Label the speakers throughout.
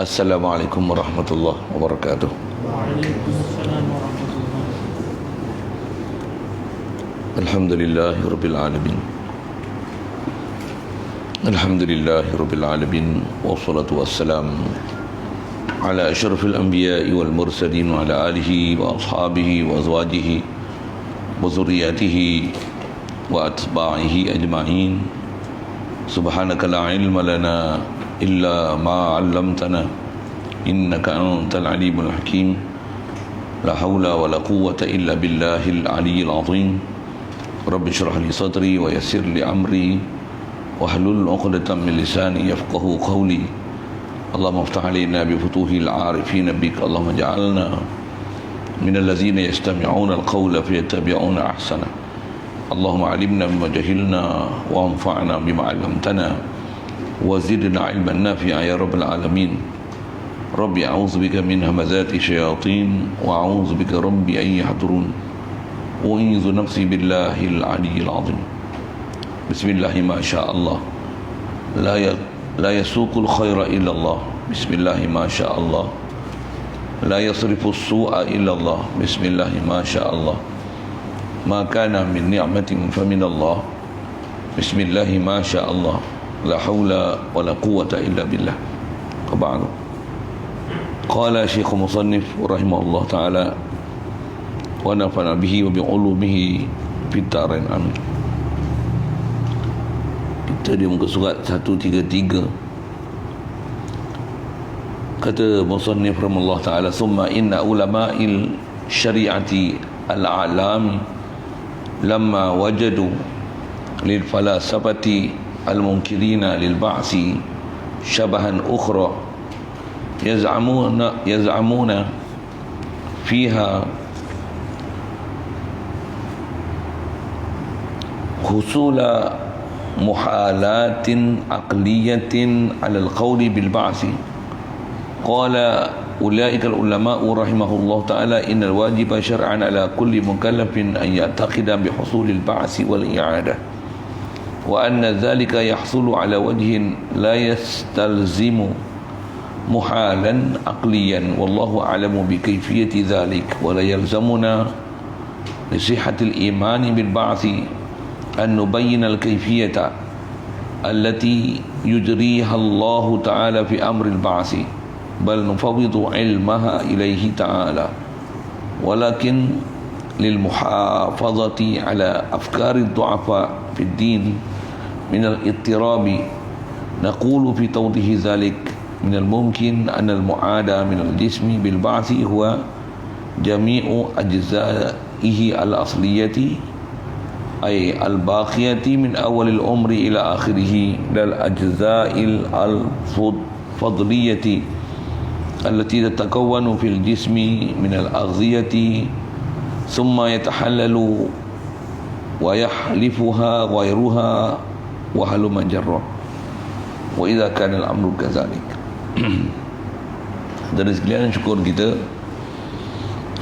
Speaker 1: Assalamualaikum warahmatullahi wabarakatuh.
Speaker 2: Waalaikumsalam warahmatullahi
Speaker 1: Alhamdulillahirabbil alamin. Alhamdulillahirabbil alamin wassalatu wassalamu ala asyrafil anbiya'i wal mursalin wa ala alihi wa ashabihi wa azwajihi wa zurriyyatihi wa atba'ihi ajma'in. Subhanaka la ilma lana illa ma 'allamtana innaka antal alimul hakim. La haula wa la quwwata illa billahil aliyyil azim. Rabbi shrah li sadri wa yassir li amri wahlul 'uqdatam min lisani yafqahu qawli. Allahumma iftah 'alaina bi futuhil 'arifin bik. Allahumma ij'alna minal ladzina yastami'una al-qawla fayattabi'una ahsana. Allahumma 'allimna bima jahilna wa anfa'na bima 'allamtana wa zidna 'ilman nafi'a ya rabbal alamin. Rabbi a'udzu bika min hamazati syayatin wa a'udzu bika rabbi an yahdurun. Wa a'udzu nafsi billahil 'aliyyil 'azim. Bismillah ma syaa Allah. La yasuqul khaira illa Allah. Bismillah ma syaa Allah. La yasrifus su'a illa Allah. Bismillah ma syaa Allah. Ma kana min ni'matin fa min Allah. Bismillah ma syaa Allah. La haula wa la quwwata illa billah. Qaba'an. Qala Syekh Musannif rahimahullah ta'ala wa nafa'na bihi wa bi'ulumihi fid darain amin. Kita di muka surat 133. Kata Musannif rahimahullah ta'ala, summa inna ulama'il syari'ati al-a'lam lamma wajadu lil falasafati al-munkirina lil ba'si syabahan ukhra yaz'amuna fiha husula muhalatin aqliyatin 'ala al-qawli bil ba'si. Qala ulaika al-ulama'u rahimahullah ta'ala innal wajiba syar'an 'ala kulli mukallafin an ya'taqida bi husulil ba'si wal i'adah wa anna dhalika yahsulu 'ala wajhin la yastalzimu muhalan aqliyan wallahu a'lamu bi kayfiyati dhalik wa la yalzamuna li sihhatil imani bil ba'thi an nubayyana al kayfiyata allati yujriha Allah ta'ala fi amri al ba'thi bal nufawwidu ilmaha ilayhi ta'ala walakin lil muhafazati ala afkari ad-du'afa fi ad-din min al-ittirabi naqulu fi tawdihi dhalik min al-mumkin an al-mu'ada min al-jismi bil ba'thi huwa jami'u ajza'ihi al-asliyati ay al-baqiyati min awal al-umri ila akhirih dal ajza'il al-fadliyati allati tatakawwanu fil jismi min al-aghdhiyati thumma yatahallalu wa yahlifuha ghayruha wa haluma jarra wa idza kana al-amru kadzalik. Dari sekalian syukur kita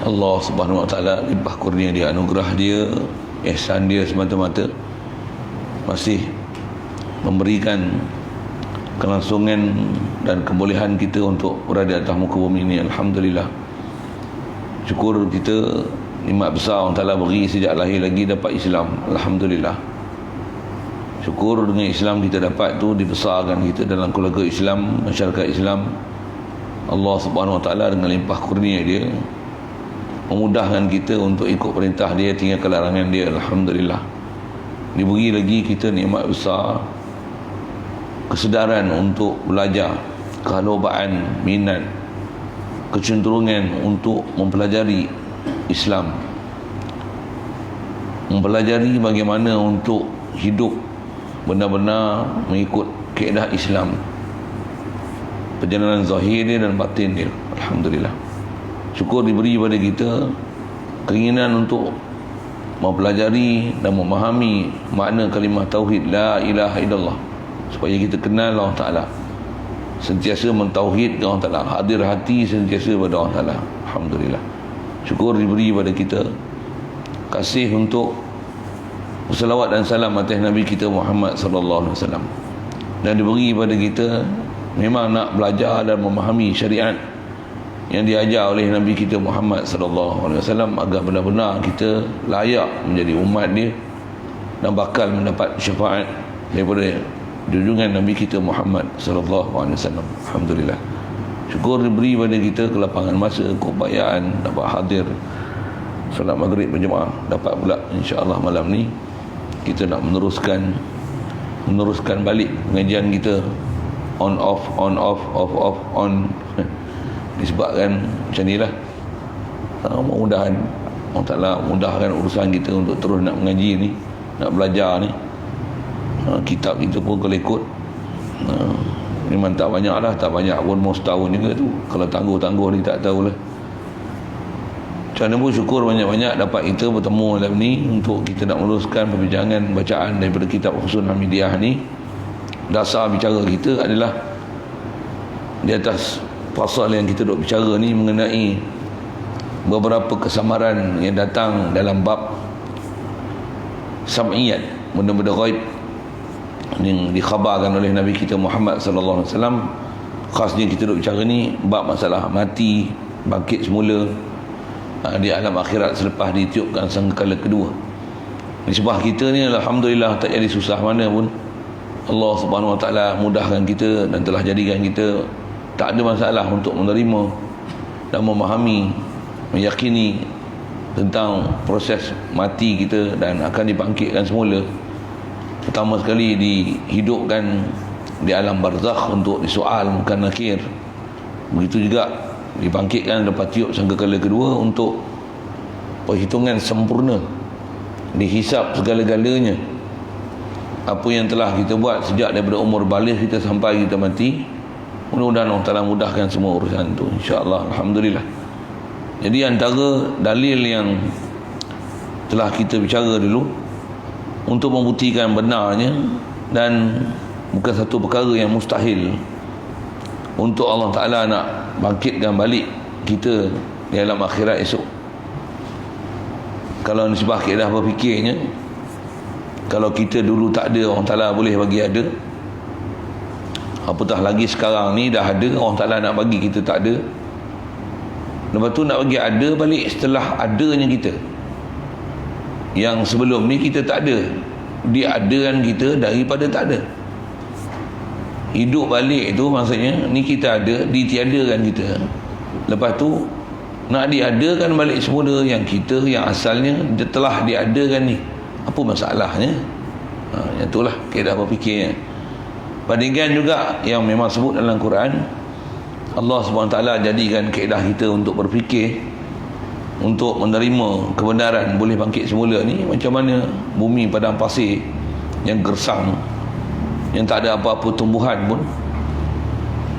Speaker 1: Allah Subhanahu wa taala limpah kurnia dia, anugerah dia, ihsan dia semata-mata masih memberikan kelangsungan dan kebolehan kita untuk berada atas muka bumi ini. Alhamdulillah. Syukur kita, nikmat besar Allah Taala beri sejak lahir lagi dapat Islam. Alhamdulillah. Syukur dengan Islam kita dapat tu dibesarkan kita dalam keluarga Islam, masyarakat Islam. Allah Subhanahu Wa Taala dengan limpah kurnia dia memudahkan kita untuk ikut perintah dia, tinggalkan larangan dia. Alhamdulillah. Diberi lagi kita nikmat besar, kesedaran untuk belajar, kehalubaan, minat, kecenderungan untuk mempelajari Islam, mempelajari bagaimana untuk hidup benar-benar mengikut kaedah Islam, perjalanan zahir dia dan batin dia. Alhamdulillah. Syukur diberi pada kita keinginan untuk mempelajari dan memahami makna kalimah tauhid la ilaha illallah, supaya kita kenal Allah Ta'ala, sentiasa mentauhid Allah Ta'ala, hadir hati sentiasa pada Allah Ta'ala. Alhamdulillah. Syukur diberi pada kita kasih untuk salawat dan salam atas Nabi kita Muhammad sallallahu alaihi wasallam, dan diberi pada kita memang nak belajar dan memahami syariat yang diajar oleh Nabi kita Muhammad sallallahu alaihi wasallam agar benar-benar kita layak menjadi umat dia dan bakal mendapat syafaat daripada junjungan Nabi kita Muhammad sallallahu alaihi wasallam. Alhamdulillah. Syukur diberi pada kita kelapangan masa, keupayaan dapat hadir solat maghrib berjemaah, dapat pula insya-Allah malam ni kita nak meneruskan balik pengajian kita on off on disebabkan macam ni lah. Mudah-mudahan Allah Ta'ala mudahkan urusan kita untuk terus nak mengaji ni, nak belajar ni. Kitab kita pun kalau ikut memang tak banyak lah, tak banyak pun mau setahun juga tu. Kalau tangguh-tangguh ni tak tahulah. Macam mana pun syukur banyak-banyak dapat kita bertemu malam ni untuk kita nak meneruskan perbincangan bacaan daripada kitab Husnul Hamidiyah ni. Dasar bicara kita adalah di atas pasal yang kita duk bicara ni mengenai beberapa kesamaran yang datang dalam bab sam'iyat, benda-benda ghaib yang dikhabarkan oleh Nabi kita Muhammad sallallahu alaihi wasallam. Khasnya kita duk bicara ni bab masalah mati, bangkit semula di alam akhirat selepas ditiupkan sangkakala kedua. Nisbah kita ni alhamdulillah tak jadi susah mana pun. Allah Subhanahu wa taala mudahkan kita dan telah jadikan kita tak ada masalah untuk menerima dan memahami, meyakini tentang proses mati kita dan akan dibangkitkan semula. Pertama sekali dihidupkan di alam barzakh untuk disoal mukan nakir. Begitu juga dibangkitkan lepas tiup sangkakala kedua untuk perhitungan sempurna, dihisap segala-galanya apa yang telah kita buat sejak daripada umur baligh kita sampai kita mati. Mudah-mudahan Allah Ta'ala mudahkan semua urusan tu, insya-Allah. Alhamdulillah. Jadi antara dalil yang telah kita bicara dulu untuk membuktikan benarnya dan bukan satu perkara yang mustahil untuk Allah Ta'ala nak bangkitkan balik kita di alam akhirat esok. Kalau nisbah kaedah berfikirnya, kalau kita dulu tak ada, Allah Ta'ala boleh bagi ada. Apatah lagi sekarang ni dah ada, Allah Ta'ala nak bagi kita tak ada. Lepas tu nak bagi ada balik setelah adanya kita. Yang sebelum ni kita tak ada, diadakan kita daripada tak ada. Hidup balik tu maksudnya ni kita ada, ditiadakan kita. Lepas tu nak diadakan balik semula yang kita, yang asalnya telah diadakan ni. Apa masalahnya? Yang itulah kaedah berfikirnya. Bandingkan juga yang memang sebut dalam Quran, Allah SWT jadikan kaedah kita untuk berfikir, untuk menerima kebenaran boleh bangkit semula ni. Macam mana bumi padang pasir yang gersang, yang tak ada apa-apa tumbuhan pun,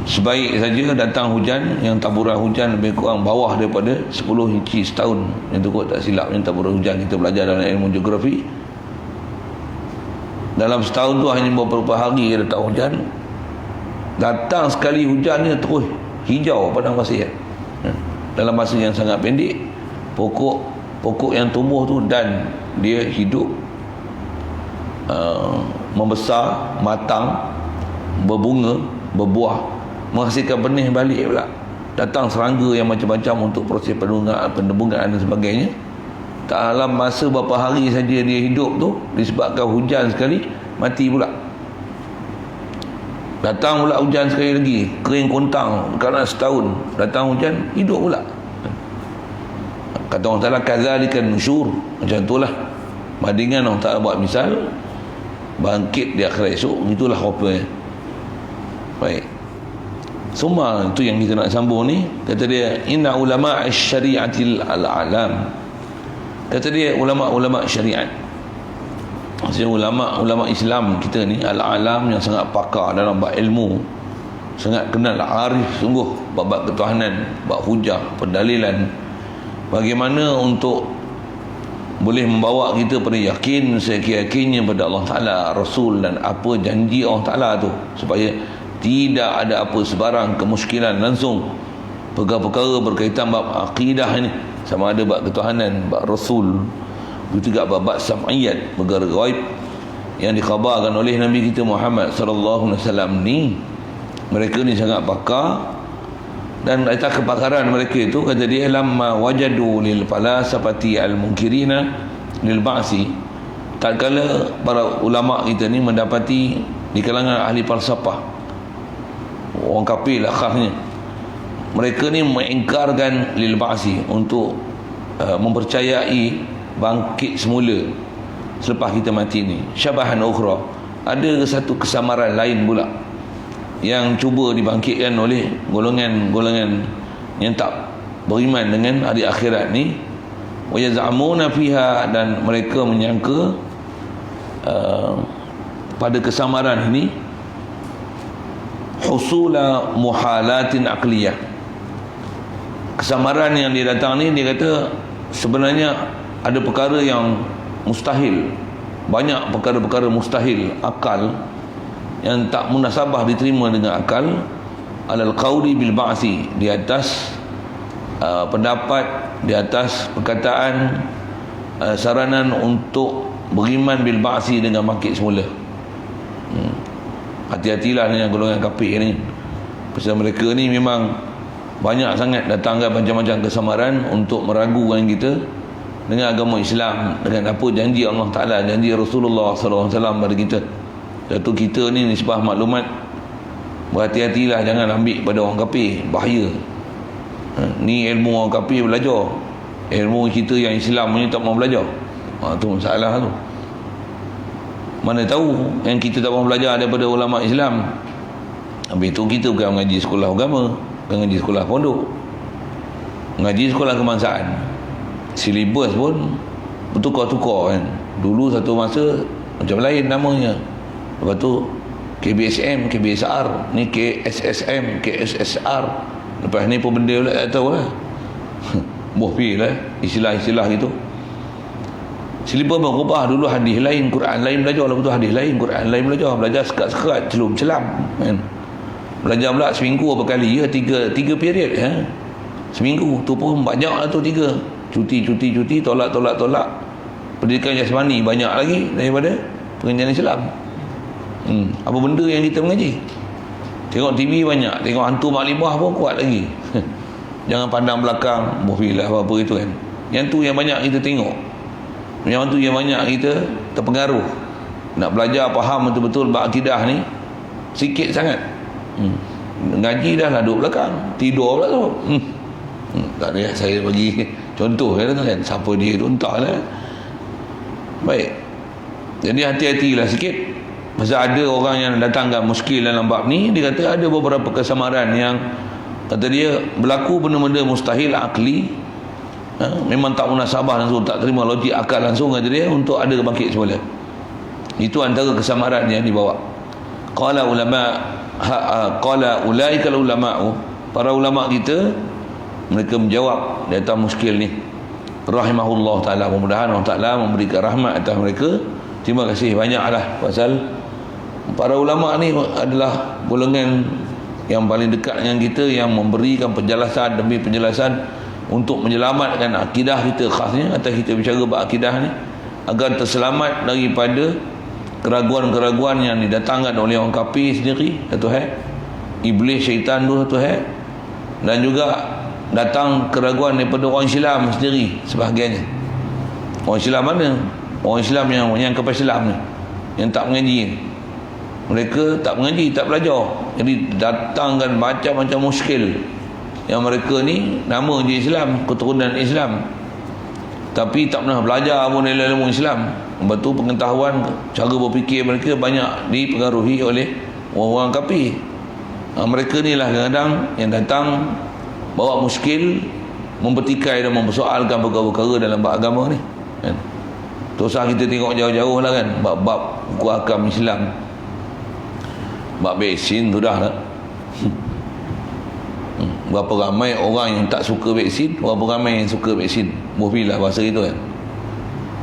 Speaker 1: sebaik saja datang hujan, yang taburan hujan lebih kurang bawah daripada 10 inci setahun. Yang tu kot tak silap, yang taburan hujan kita belajar dalam ilmu geografi. Dalam setahun tu hanya beberapa hari datang hujan. Datang sekali hujan ni terus hijau padang pasir. Dalam masa yang sangat pendek, pokok yang tumbuh tu dan dia hidup, membesar, matang, berbunga, berbuah, menghasilkan benih balik pula. Datang serangga yang macam-macam untuk proses penembungan dan sebagainya. Dalam masa beberapa hari saja dia hidup tu, disebabkan hujan sekali, mati pula. Datang pula hujan sekali lagi, kering kontang kerana setahun, datang hujan, hidup pula. Kata Allah Ta'ala, kadzalikan nusyur. Macam itulah bandingan Allah Ta'ala buat misal bangkit di akhirat esok. Itulah apa. Baik, semua itu yang kita nak sambung ni. Kata dia, inna ulama' syari'atil al-alam. Kata dia ulama' syariat, maksudnya ulama' Islam kita ni al-alam, yang sangat pakar dalam bab ilmu, sangat kenal, arif sungguh bab ketuhanan, bab hujah, pendalilan, bagaimana untuk boleh membawa kita pada yakin seyakin-yakinnya pada Allah Ta'ala, Rasul dan apa janji Allah Ta'ala tu, supaya tidak ada apa sebarang kemusykilan langsung perkara-perkara berkaitan bab akidah ni, sama ada bab ketuhanan, bab Rasul, begitu juga bab sam'iyat, perkara gaib yang dikhabarkan oleh Nabi kita Muhammad sallallahu alaihi wasallam ni. Mereka ni sangat pakar, dan atas kepakaran mereka itu, kata dia, lamma wajadu lil falasafati al munkirina lil ba'si, tak kala para ulama kita ni mendapati di kalangan ahli falsafah, orang kafir lah khasnya, mereka ni mengingkarkan lil ba'si, untuk mempercayai bangkit semula selepas kita mati ni. Syabahan ukhra, ada satu kesamaran lain pula yang cuba dibangkitkan oleh golongan-golongan yang tak beriman dengan hari akhirat ni. Wa yaz'amuna fiha, dan mereka menyangka pada kesamaran ini husula muhalatin aqliyah. Kesamaran yang dia datang ni, dia kata sebenarnya ada perkara yang mustahil, banyak perkara-perkara mustahil akal, yang tak munasabah diterima dengan akal, alal qawli bil ba'si, di atas pendapat, di atas perkataan, saranan untuk beriman bil ba'si, dengan bangkit semula. Hati-hatilah dengan golongan kafir ni, pasal mereka ni memang banyak sangat datangkan macam-macam kesamaran untuk meragukan kita dengan agama Islam, dengan apa janji Allah Ta'ala, janji Rasulullah SAW pada kita. Satu kita ni nisbah maklumat, berhati-hatilah, jangan ambil pada orang kafir, bahaya. Ni ilmu orang kafir belajar, ilmu kita yang Islam ni tak mau belajar. Tu masalah tu. Mana tahu yang kita tak mau belajar daripada ulama Islam. Habis tu kita bukan mengaji sekolah agama, bukan mengaji sekolah pondok, mengaji sekolah kebangsaan. Silibus pun bertukar-tukar kan. Dulu satu masa macam lain namanya, lepas tu KBSM, KBSR, ni KSSM, KSSR, lepas ni pun benda pula tak tahu lah. Bohpi lah istilah-istilah gitu. Silibus berubah. Dulu hadis lain, Quran lain belajar, lepas tu hadis lain, Quran lain belajar sekat-sekat, celum-celam kan. Belajar pula seminggu berapa kali ya, tiga period ya. Seminggu tu pun banyak lah tu, 3 cuti, tolak. Pendidikan jasmani banyak lagi daripada pengajian Islam. Apa benda yang kita mengaji? Tengok TV banyak, tengok hantu maklimah pun kuat lagi. Jangan pandang belakang, bohfilah apa-apa itu kan. Yang tu yang banyak kita tengok, yang tu yang banyak kita terpengaruh. Nak belajar faham betul-betul berakidah ni sikit sangat. Ngaji dah lah duduk belakang, tidur pula tu. Tak ada, saya bagi contoh kan, siapa dia tu entahlah. Baik, jadi hati-hatilah sikit. Masa ada orang yang datangkan muskil dalam bab ni, dia kata ada beberapa kesamaran yang kata dia berlaku benda-benda mustahil akli, memang tak munasabah langsung, tak terima logik akal langsung, kata dia, untuk ada bangkit semula. Itu antara kesamaran yang dibawa. Qala ulaikal ulama'u, para ulama kita, mereka menjawab di atas muskil ni, rahimahullah ta'ala, mudah-mudahan Allah Ta'ala memberikan rahmat atas mereka. Terima kasih banyaklah, pasal para ulama ni adalah golongan yang paling dekat dengan kita, yang memberikan penjelasan demi penjelasan untuk menyelamatkan akidah kita, khasnya atas kita bicara berakidah ni, agar terselamat daripada keraguan-keraguan yang didatangkan oleh orang kafir sendiri, satu hal, iblis, syaitan tu satu hal, dan juga datang keraguan daripada orang Islam sendiri sebahagiannya. Orang Islam mana? Orang Islam yang kepada Islam ni, yang tak mengaji ni. Mereka tak mengaji, tak belajar, jadi datangkan macam-macam muskil yang mereka ni nama je Islam, keturunan Islam, tapi tak pernah belajar pun ilmu Islam. Lepas tu pengetahuan, cara berfikir mereka banyak dipengaruhi oleh orang-orang kafir. Mereka ni lah kadang-kadang yang datang bawa muskil, mempertikai dan mempersoalkan perkara-perkara dalam bab agama ni kan. Tak usah kita tengok jauh-jauh lah kan, bab-bab hukum hakam Islam, bab vaksin tu dah lah. Berapa ramai orang yang tak suka vaksin, berapa ramai yang suka vaksin. Bohfilah bahasa itu kan.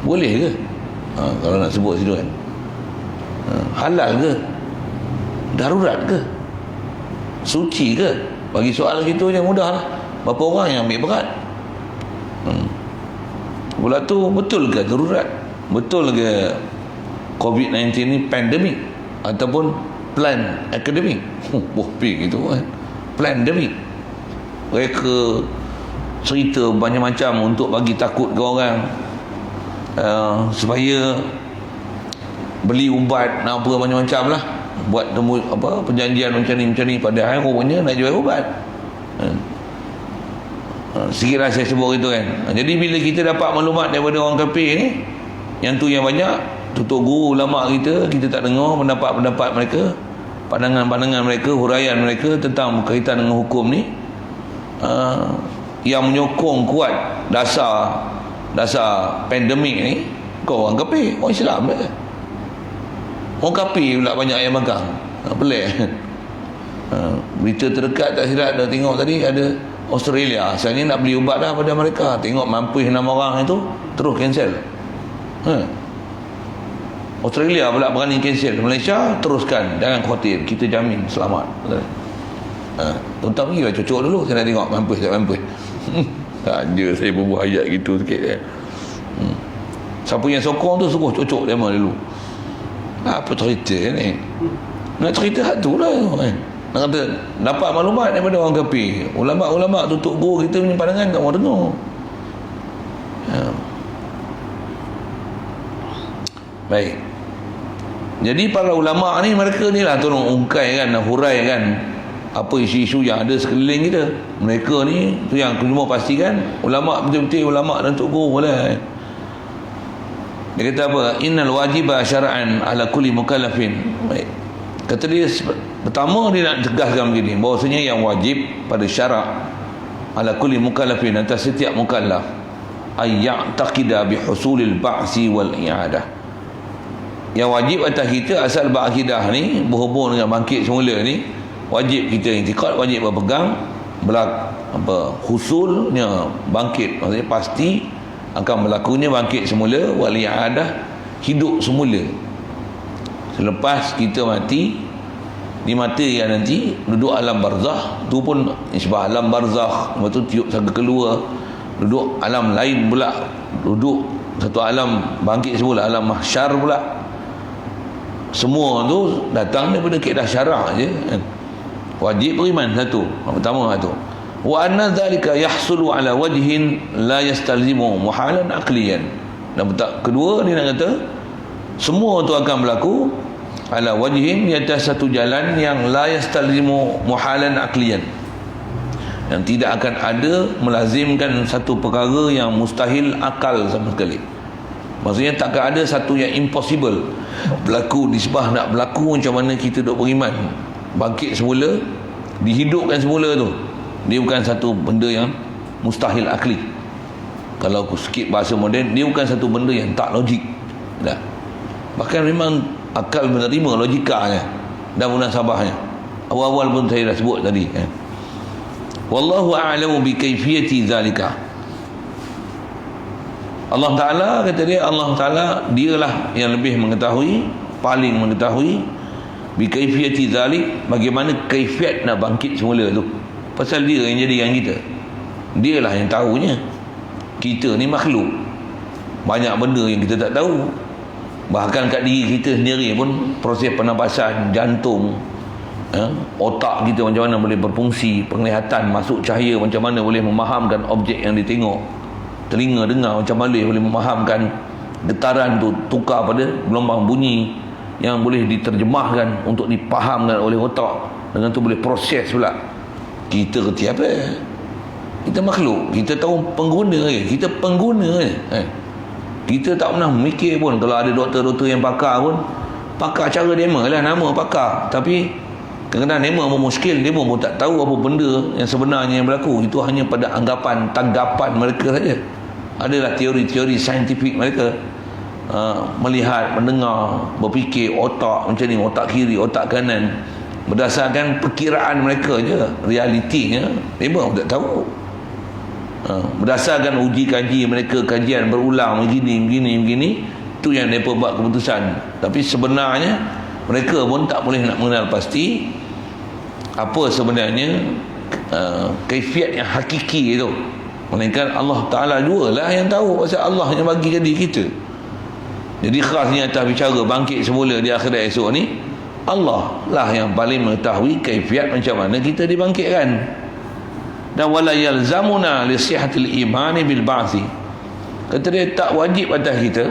Speaker 1: Boleh ke? Kalau nak sebut situ kan, halal ke? Darurat ke? Suci ke? Bagi soal gitu je mudah lah. Berapa orang yang ambil berat? Pula tu betul ke darurat? Betul ke COVID-19 ni pandemik ataupun plan akademik. Bohping itu kan. Pandemik. Mereka cerita banyak macam untuk bagi takut ke orang, supaya beli ubat apa macam-macam lah, buat temu perjanjian macam ni padahal rupanya nak jual ubat. Sikitlah saya sebut itu kan. Jadi bila kita dapat maklumat daripada orang kafir ni, yang tu yang banyak, tutup guru ulama kita tak dengar pendapat-pendapat mereka, pandangan-pandangan mereka, huraian mereka tentang berkaitan dengan hukum ni, yang menyokong kuat dasar pandemik ni kau orang kafir, orang Islam ke? Orang kafir pula banyak yang makan. Pelik. Berita terdekat tak silap dah tengok tadi, ada Australia asalnya nak beli ubat dah pada mereka, tengok mampus 6 orang itu terus cancel. Australia pula berani cancel. Malaysia teruskan, jangan khawatir, kita jamin selamat. Tuan-tuan pergilah cocok dulu, saya nak tengok mampus tak mampus. Saja saya berbuah ayat gitu sikit kan. Siapa yang sokong tu suruh cocok demo dulu. Apa cerita ni? Nak cerita hak tu lah kan. Nak kata dapat maklumat daripada orang kafir, ulama-ulama tutup guru kita punya pandangan tak mau dengar. Baik. Jadi para ulama ni, mereka ni lah tolong ungkaikan, huraikan apa isu-isu yang ada sekeliling kita. Mereka ni tu yang cuma pastikan ulama betul-betul ulama dan tok guru boleh. Dia kata apa? Innal wajiba syar'an ala kulli mukallafin. Baik. Kata dia pertama dia nak tegaskan begini, bahawasanya yang wajib pada syarak ala kulli mukallafin, atas setiap mukallaf, ay ya'taqida bi husulil ba'si wal i'adah. Yang wajib atas kita asal ba'kidah ni berhubung dengan bangkit semula ni, wajib kita intikad, wajib berpegang husulnya bangkit, maksudnya pasti akan berlakunya bangkit semula, wal i'adah hidup semula selepas kita mati. Di mati yang nanti duduk alam barzakh, tu pun isbah alam barzakh, lepas tu tiup sangka keluar, duduk alam lain pula, duduk satu alam bangkit semula, alam mahsyar pula. Semua tu datang daripada kaedah syarak je kan. Wajib beriman satu, pertama satu. Wa anna dhalika yahsulu ala wajhin la yastalzimu muhalan aqliyan. Dan kedua dia nak kata semua tu akan berlaku ala wajhin, di atas satu jalan yang la yastalzimu muhalan aqliyan, yang tidak akan ada melazimkan satu perkara yang mustahil akal sama sekali. Maksudnya takkan ada satu yang impossible berlaku, nisbah nak berlaku macam mana kita duk beriman bangkit semula, dihidupkan semula tu, dia bukan satu benda yang mustahil akli. Kalau aku sikit bahasa moden, dia bukan satu benda yang tak logik dah. Bahkan memang akal menerima logikanya dan munasabahnya. Awal-awal pun saya dah sebut tadi kan. Wallahu a'lamu bi kaifiyati zalika. Allah Ta'ala kata dia, Allah Ta'ala dialah yang lebih mengetahui, paling mengetahui bi kaifiyati zalik, bagaimana kaifiat nak bangkit semula tu. Pasal dia yang jadikan kita, dialah yang tahunya. Kita ni makhluk, banyak benda yang kita tak tahu. Bahkan kat diri kita sendiri pun proses pernafasan, jantung, otak kita macam mana boleh berfungsi, penglihatan, masuk cahaya macam mana boleh memahamkan objek yang ditengok, telinga dengar macam mana boleh memahamkan getaran tu, tukar pada gelombang bunyi yang boleh diterjemahkan untuk dipahamkan oleh otak, dengan tu boleh proses pula. Kita kerti apa? Kita makhluk, kita tahu pengguna je, kita pengguna je. Kita tak pernah mikir pun. Kalau ada doktor-doktor yang pakar pun, pakar cara demo lah, nama pakar, tapi kadang-kadang demo pun muskil, demo pun tak tahu apa benda yang sebenarnya yang berlaku. Itu hanya pada anggapan, tanggapan mereka saja. Adalah teori-teori saintifik mereka, melihat, mendengar, berfikir, otak macam ni, otak kiri, otak kanan, berdasarkan perkiraan mereka je. Realitinya demo pun tak tahu. Berdasarkan uji kaji mereka, kajian berulang begini, tu yang mereka buat keputusan. Tapi sebenarnya mereka pun tak boleh nak mengenal pasti apa sebenarnya kaifiat yang hakiki itu, melainkan Allah Ta'ala jualah yang tahu. Pasal Allah yang bagi jadi kita. Jadi khasnya atas bicara bangkit semula di akhirat esok ni, Allah lah yang paling mengetahui kaifiat macam mana kita dibangkitkan. Dan wala yalzamuna li sihhatil imani bil ba'thi. Kata dia, tak wajib atas kita,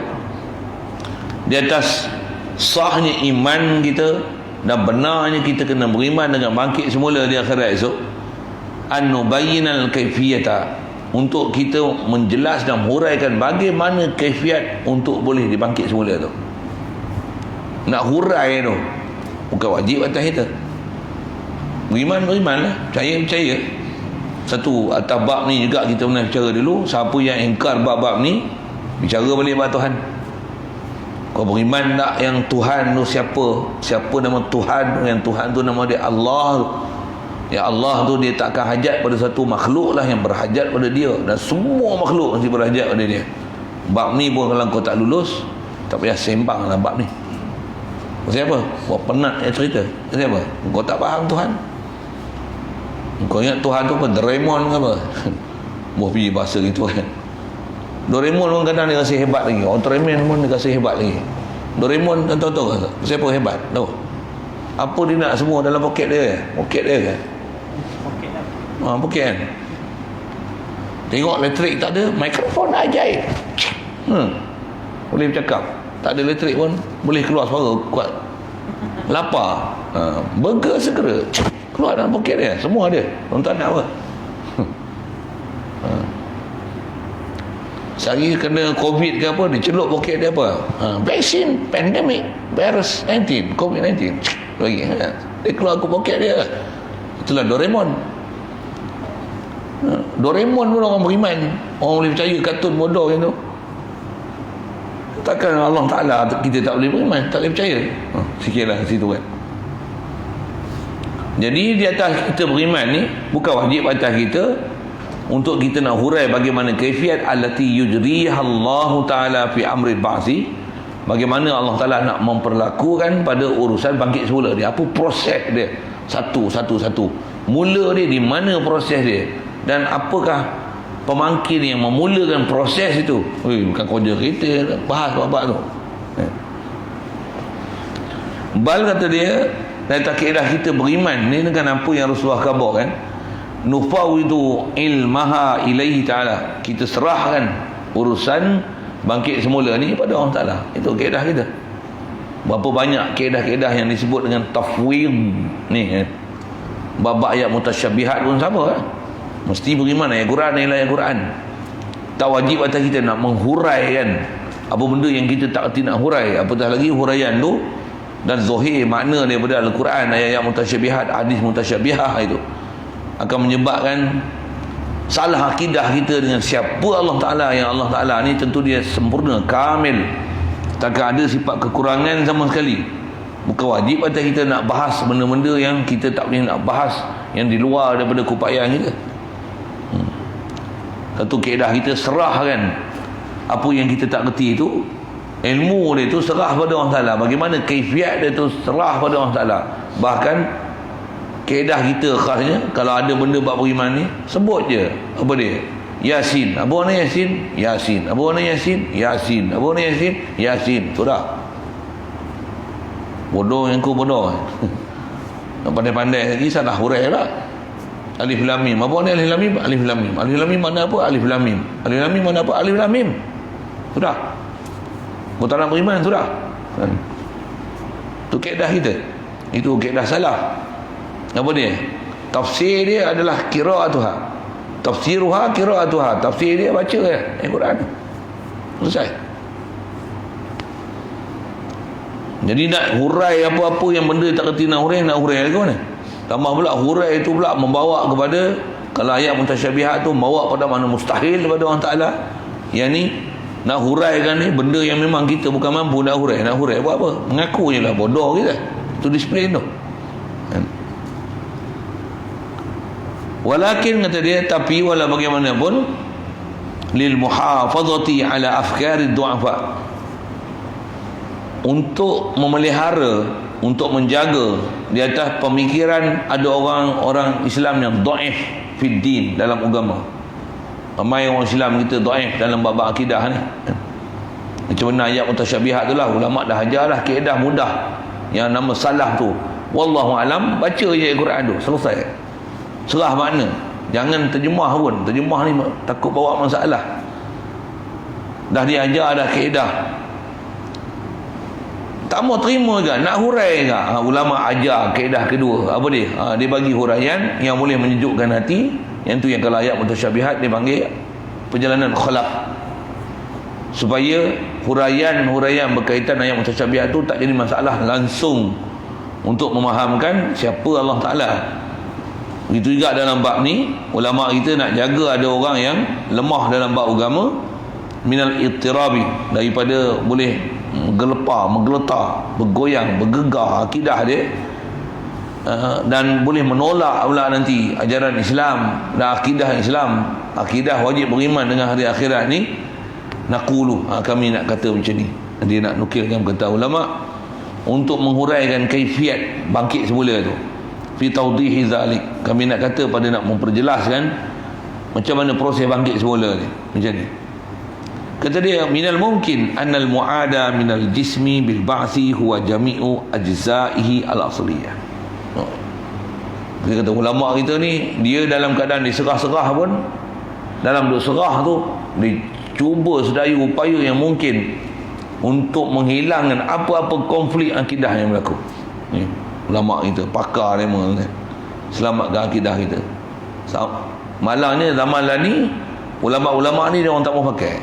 Speaker 1: di atas sahnya iman kita dan benarnya kita kena beriman dengan bangkit semula di akhirat esok, an nubayyinal kaifiyata, untuk kita menjelas dan huraikan bagaimana kaifiat untuk boleh dibangkit semula tu. Nak hurai tu bukan wajib atas kita. Beriman lah, percaya. Satu, atas bab ni juga kita pernah bicara dulu. Siapa yang ingkar bab-bab ni, bicara balik bab Tuhan. Kau beriman tak yang Tuhan tu siapa? Siapa nama Tuhan? Yang Tuhan tu nama dia Allah. Ya Allah tu dia takkan hajat pada satu makhluk lah yang berhajat pada dia. Dan semua makhluk mesti berhajat pada dia. Bab ni pun kalau kau tak lulus, tak payah sembang lah bab ni. Pasal apa? Kau penat ya cerita. Pasal apa? Kau tak faham Tuhan. Kau ingat Tuhan tu apa? Doraemon ke apa? Buah pergi bahasa gitu kan. Doraemon pun kadang dia rasa hebat lagi. Ultraman pun dia rasa hebat lagi. Doraemon kan tahu-tahu siapa hebat? Tahu? Apa dia nak semua dalam poket dia? Poket dia kan?
Speaker 2: Poket lah.
Speaker 1: Poket kan? Tengok elektrik tak ada, mikrofon ajaib. Boleh bercakap. Tak ada elektrik pun boleh keluar suara kuat. Lapar, burger segera keluar dalam poket dia, semua ada. Tuan-tuan nak apa? Sehari kena COVID ke apa, dia celup poket dia apa? Vaksin, pandemik, virus 19, COVID-19 bagi. Dia keluar ke poket dia. Itulah Doraemon. Doraemon pun orang beriman. Orang boleh percaya kartun bodoh yang tu. Takkan Allah Ta'ala kita tak boleh beriman, tak boleh percaya. Sikitlah situ kan. Jadi di atas kita beriman ni, bukan wajib atas kita untuk kita nak hurai bagaimana kaifiat allati yujriha Allah Ta'ala fi amri ba'si, bagaimana Allah Ta'ala nak memperlakukan pada urusan bangkit semula dia. Apa proses dia? Satu. Mula dia di mana proses dia? Dan apakah pemangkin yang memulakan proses itu? Bukan kerja kita bahas bab-bab tu. Bal kata dia, dan takidah kita beriman ni dengan apa yang Rasulullah khabarkan, nufawidu ilmaha ilaihi ta'ala, kita serahkan urusan bangkit semula ni pada Allah Ta'ala. Itu kaedah kita. Berapa banyak kaedah-kaedah yang disebut dengan tafwid ni kan. Bab ayat mutasyabihat pun sama kan. Mesti beriman ayat Quran ialah ayat Quran. Tak wajib atas kita nak menghuraikan apa benda yang kita tak kerti nak hurai. Apatah lagi huraian tu dan zahir makna daripada Al-Quran, ayat-ayat mutasyabihat, hadis mutasyabihah itu akan menyebabkan salah akidah kita dengan siapa Allah Ta'ala. Yang Allah Ta'ala ni tentu dia sempurna, kamil, takkan ada sifat kekurangan sama sekali. Bukan wajib atas kita nak bahas benda-benda yang kita tak boleh nak bahas, yang di luar daripada keupayaan kita. Satu kaedah kita serahkan apa yang kita tak kerti itu, ilmu dia tu serah pada Allah Ta'ala. Bagaimana kaifiat dia tu serah pada Allah Ta'ala. Bahkan kaedah kita khasnya, kalau ada benda bab beriman ni, sebut je apa dia. Yasin. Apa makna Yasin? Yasin. Apa makna Yasin? Yasin. Apa makna Yasin? Yasin. Sudah. Bodoh yang ku bodoh. Nak pandai-pandai lagi salah hurai lah. Alif lam mim. Apa makna alif lam mim? Alif lam mim. Alif lam mim mana apa? Alif lam mim. Alif lam mim mana apa? Alif lam mim. Sudah. Kau tak nak beriman, sudah. Itu kaedah kita. Itu kaedah salah. Apa dia? Tafsir dia adalah qiraatuha. Tafsiruha qiraatuha. Tafsir dia baca je Al-Quran. Selesai. Jadi nak hurai apa-apa yang benda tak kerti nak hurai lagi mana? Tambah pula hurai itu pula membawa kepada, kalau ayat mutasyabihat tu membawa pada mana mustahil kepada Allah Ta'ala. Yang ni nak huraikan ni benda yang memang kita bukan mampu nak hurai. Nak hurai buat apa? Mengaku je lah bodoh kita. Itu disiplin tu. Walakin kata dia, tapi wala bagaimanapun, lil muhafazati ala afkari du'afa, untuk memelihara, untuk menjaga di atas pemikiran ada orang-orang Islam yang dhaif fid din, dalam agama. Ramai orang Islam kita dhaif dalam bab akidah ni. Macam mana ayat mutasyabihat tu lah, ulama dah ajar lah kaedah mudah yang nama salah tu, wallahu alam, baca je Quran tu, selesai. Serah makna, jangan terjemah pun. Terjemah ni takut bawa masalah. Dah diajar dah kaedah, tak mau terima ke, nak hurai ke? Ulama ajar kaedah kedua, apa dia? Dia bagi huraian yang boleh menyejukkan hati. Yang tu yang kalau ayat mutasyabihat dia panggil perjalanan khalaq, supaya huraian berkaitan ayat mutasyabihat tu tak jadi masalah langsung untuk memahamkan siapa Allah Ta'ala. Begitu juga dalam bab ni, ulama kita nak jaga ada orang yang lemah dalam bab agama, minal ittirabi, daripada boleh menggelepar, menggeletar, bergoyang, bergegar akidah dia, dan boleh menolak pula nanti ajaran Islam dan akidah Islam, akidah wajib beriman dengan hari akhirat ni. Naqulu, kami nak kata macam ni. Dia nak nukilkan kata ulama untuk menghuraikan kaifiat bangkit semula tu, fi tawdihi zalik. Kami nak kata pada nak memperjelaskan macam mana proses bangkit semula ni, macam ni. Kata dia, minal mungkin annal mu'ada minal jismi bil ba'si huwa jami'u ajza'ihi al-asliyah. Dia kata ulama kita ni, dia dalam keadaan diserah-serah pun, dalam duk serah tu dia cuba sedaya upaya yang mungkin untuk menghilangkan apa-apa konflik akidah yang berlaku. Ni ulama kita, pakar memang selamatkan akidah kita. Malangnya zaman lah ni, ulama-ulama ni dia orang tak mau pakai.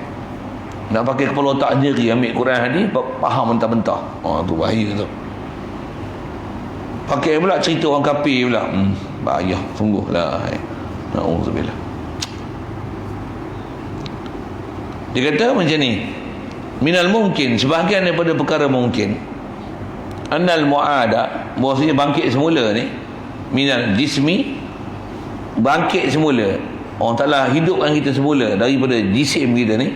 Speaker 1: Nak pakai kepala otak sendiri, ambil Quran hadis faham mentah-mentah. Tu bahaya tu. Pakai pula cerita orang kafir pula. Bahaya sungguh lah. Na'udzubillah. Dia kata macam ni, minal mungkin, sebahagian daripada perkara mungkin, annal mu'ada, bahawasanya bangkit semula ni, minal jismi, bangkit semula, orang Ta'ala hidupkan kita semula daripada jisim kita ni,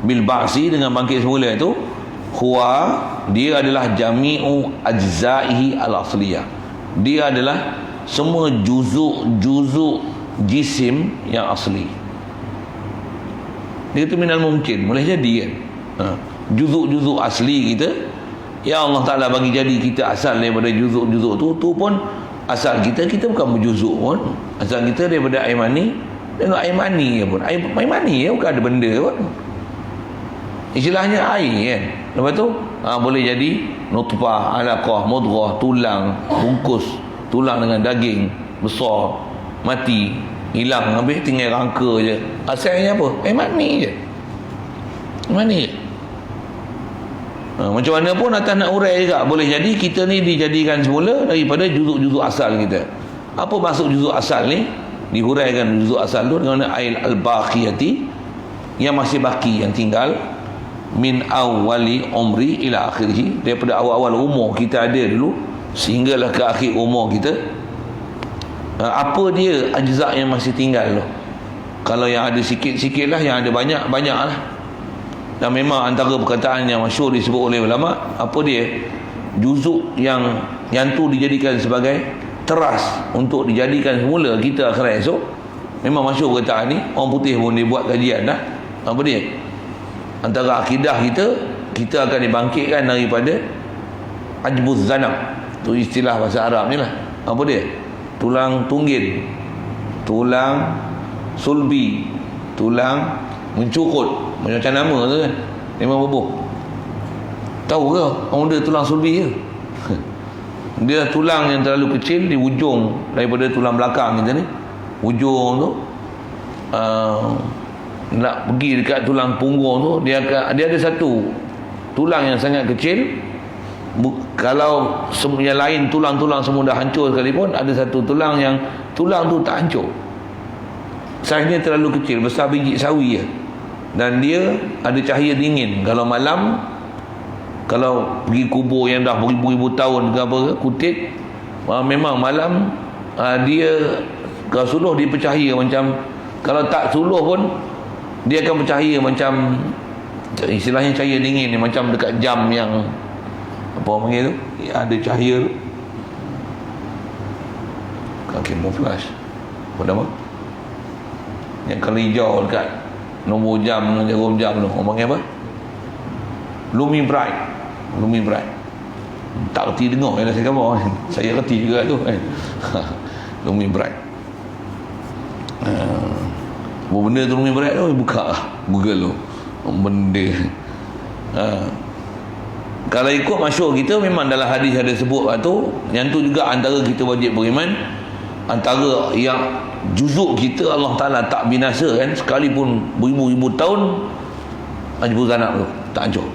Speaker 1: bil ba'si, dengan bangkit semula itu, huwa, dia adalah jami'u ajza'ihi al-asliyah, dia adalah semua juzuk jisim yang asli. Dia kata minal mungkin, boleh jadi kan, juzuk-juzuk asli kita yang Allah Ta'ala bagi jadi kita asal daripada juzuk-juzuk tu pun asal kita bukan berjuzuk pun, asal kita daripada air mani. Tengok air mani pun, air mani bukan ada benda pun, istilahnya air kan. Lepas tu boleh jadi nutfah, alaqah, mudghah, tulang bungkus, tulang dengan daging besar, mati, hilang, habis tinggal rangka je. Asalnya apa? Mani je, mani je. Macam mana pun atas nak urai juga, boleh jadi kita ni dijadikan semula daripada juzuk-juzuk asal kita. Apa maksud juzuk asal ni? Dihuraikan juzuk asal tu dengan ail al-baqiyati, yang masih baki, yang tinggal, min awwali umri ila akhirih, daripada awal-awal umur kita ada dulu sehinggalah ke akhir umur kita. Apa dia ajza' yang masih tinggal tu? Kalau yang ada sikit-sikit lah, yang ada banyak-banyak lah. Dan memang antara perkataan yang masyhur disebut oleh ulama, apa dia? Juzuk yang tu dijadikan sebagai teras untuk dijadikan semula kita akhirat esok. Memang masyhur perkataan ni, orang putih pun dia buat kajian dah. Apa dia? Antara akidah kita akan dibangkitkan daripada ajbuz zanab. Tu istilah bahasa Arab ni lah. Apa dia? Tulang tunggin, tulang sulbi, tulang mencukut, macam nama tu kan, memang bubuh. Tahu ke orang dia tulang sulbi je? Dia tulang yang terlalu kecil di ujung daripada tulang belakang kita ni, ujung tu nak pergi dekat tulang punggung tu, dia ada satu tulang yang sangat kecil. Kalau yang lain tulang-tulang semua dah hancur sekalipun, ada satu tulang yang tulang tu tak hancur. Saiznya terlalu kecil, besar biji sawi je. Dan dia ada cahaya dingin. Kalau malam, kalau pergi kubur yang dah beribu-ribu tahun ke apa ke, kutip, memang malam dia kalau suluh dia bercahaya macam, kalau tak suluh pun dia akan bercahaya macam, istilahnya cahaya dingin ni, macam dekat jam yang apa orang panggil tu, ada cahaya tu, camouflage apa nama, yang kalau hijau dekat nombor jam dengan jarum jam tu, orang panggil apa, Lumi bright. Tak reti dengar yang saya khabar kan. Saya reti juga tu kan. Lumayan berat. Apa benda tu lumayan berat tu, buka lah Google tu benda. Kalau ikut masyhur kita, memang dalam hadis ada sebut tu. Yang tu juga antara kita wajib beriman, antara yang juzuk kita Allah Ta'ala tak binasa kan, sekalipun beribu-ribu tahun, Juzuk Zanab tu tak hancur.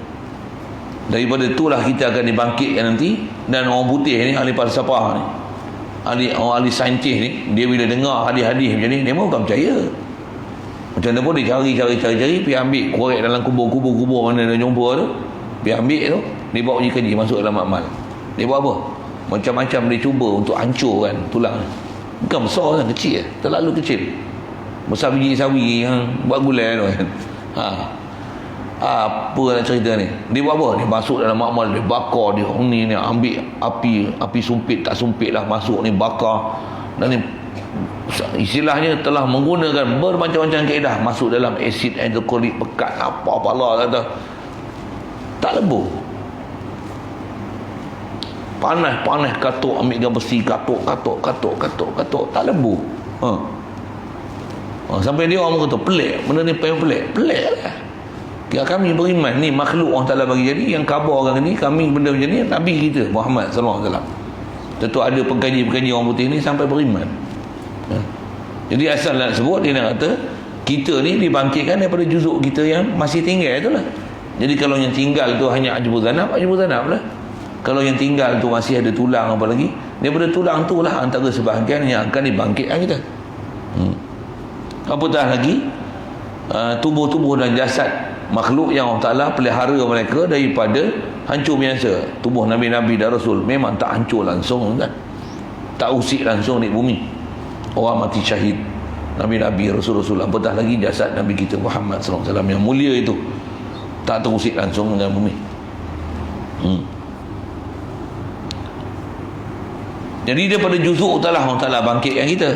Speaker 1: Daripada itulah kita akan dibangkitkan nanti. Dan orang putih ni, ahli falsafah ni, ahli saintis ni, dia bila dengar hadis-hadis macam ni, dia bukan percaya. Macam mana pun dia cari, pergi ambil korek dalam kubur mana dia jumpa tu, pergi ambil tu, dia bawa uji kaji masuk dalam amal. Dia buat apa? Macam-macam dia cuba untuk hancurkan tulang. Bukan besar kan, kecil, terlalu kecil. Besar biji sawi yang buat gulai tu kan. Apa nak cerita ni? Dia buat apa? Dia masuk dalam amal, dia bakar, dia ni ambil api sumpit tak sumpit lah, masuk ni bakar. Dan ni istilahnya telah menggunakan bermacam-macam kaedah, masuk dalam asid hidroklorik, pekat apa-apa lah kata. Tak lebur. Panas katuk, ambil gambar besi, katuk, tak lebur. Sampai dia orang kata pelik, benda ni pelik lah. Kami beriman ni makhluk Allah Ta'ala bagi jadi, yang khabar orang ni, kami benda macam ni, Nabi kita Muhammad SAW. Tentu ada pengkaji orang putih ni sampai beriman. Jadi asal nak sebut, dia nak kata kita ni dibangkitkan daripada juzuk kita yang masih tinggal itulah. Jadi kalau yang tinggal tu hanya Juzuk Zanab lah. Kalau yang tinggal tu masih ada tulang apa lagi, daripada tulang tu lah antara sebahagian yang akan dibangkitkan kita. Apatah lagi tubuh-tubuh dan jasad makhluk yang Allah Ta'ala pelihara mereka daripada hancur biasa. Tubuh Nabi-Nabi dan Rasul memang tak hancur langsung kan, tak usik langsung di bumi. Orang mati syahid, Nabi-Nabi, Rasul-Rasul, apatah lagi jasad Nabi kita Muhammad SAW yang mulia itu tak terusik langsung dengan bumi. Jadi daripada juzuk utalah Allah Ta'ala bangkitkan kita.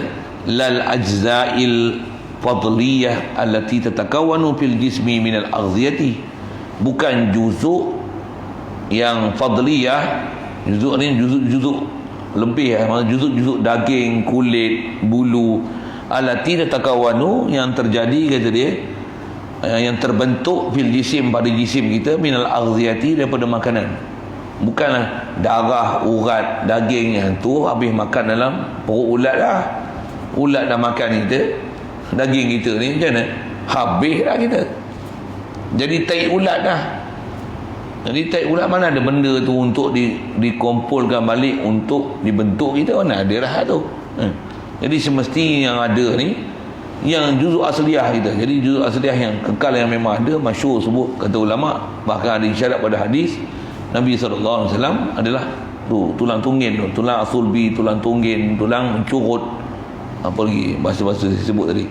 Speaker 1: Lal ajza'il fadliyah allati tatakawanu fil jismi minal aghdiyati. Bukan juzuk yang fadliyah. Juzuk ni juzuk lebih, juzuk daging, kulit, bulu. Allati tatakawanu, yang terjadi kata dia, yang terbentuk fil jisim, pada jisim kita, minal aghdiyati, daripada makanan. Bukanlah darah, urat, daging yang tu habis makan dalam perut ulat dah. Ulat dah makan kita, daging kita ni macam mana? Habis dah kita. Jadi tai ulat dah. Jadi tai ulat mana ada benda tu untuk dikumpulkan balik untuk dibentuk kita, mana ada lah tu. Jadi semestinya yang ada ni yang juzuk asliah kita. Jadi juzuk asliah yang kekal, yang memang ada, masyhur sebut kata ulama, bahkan ada isyarat pada hadis Nabi SAW adalah tu, tulang tunggin tu, tulang asulbi, tulang tunggin, tulang mencurut, apa lagi bahasa-bahasa saya sebut tadi.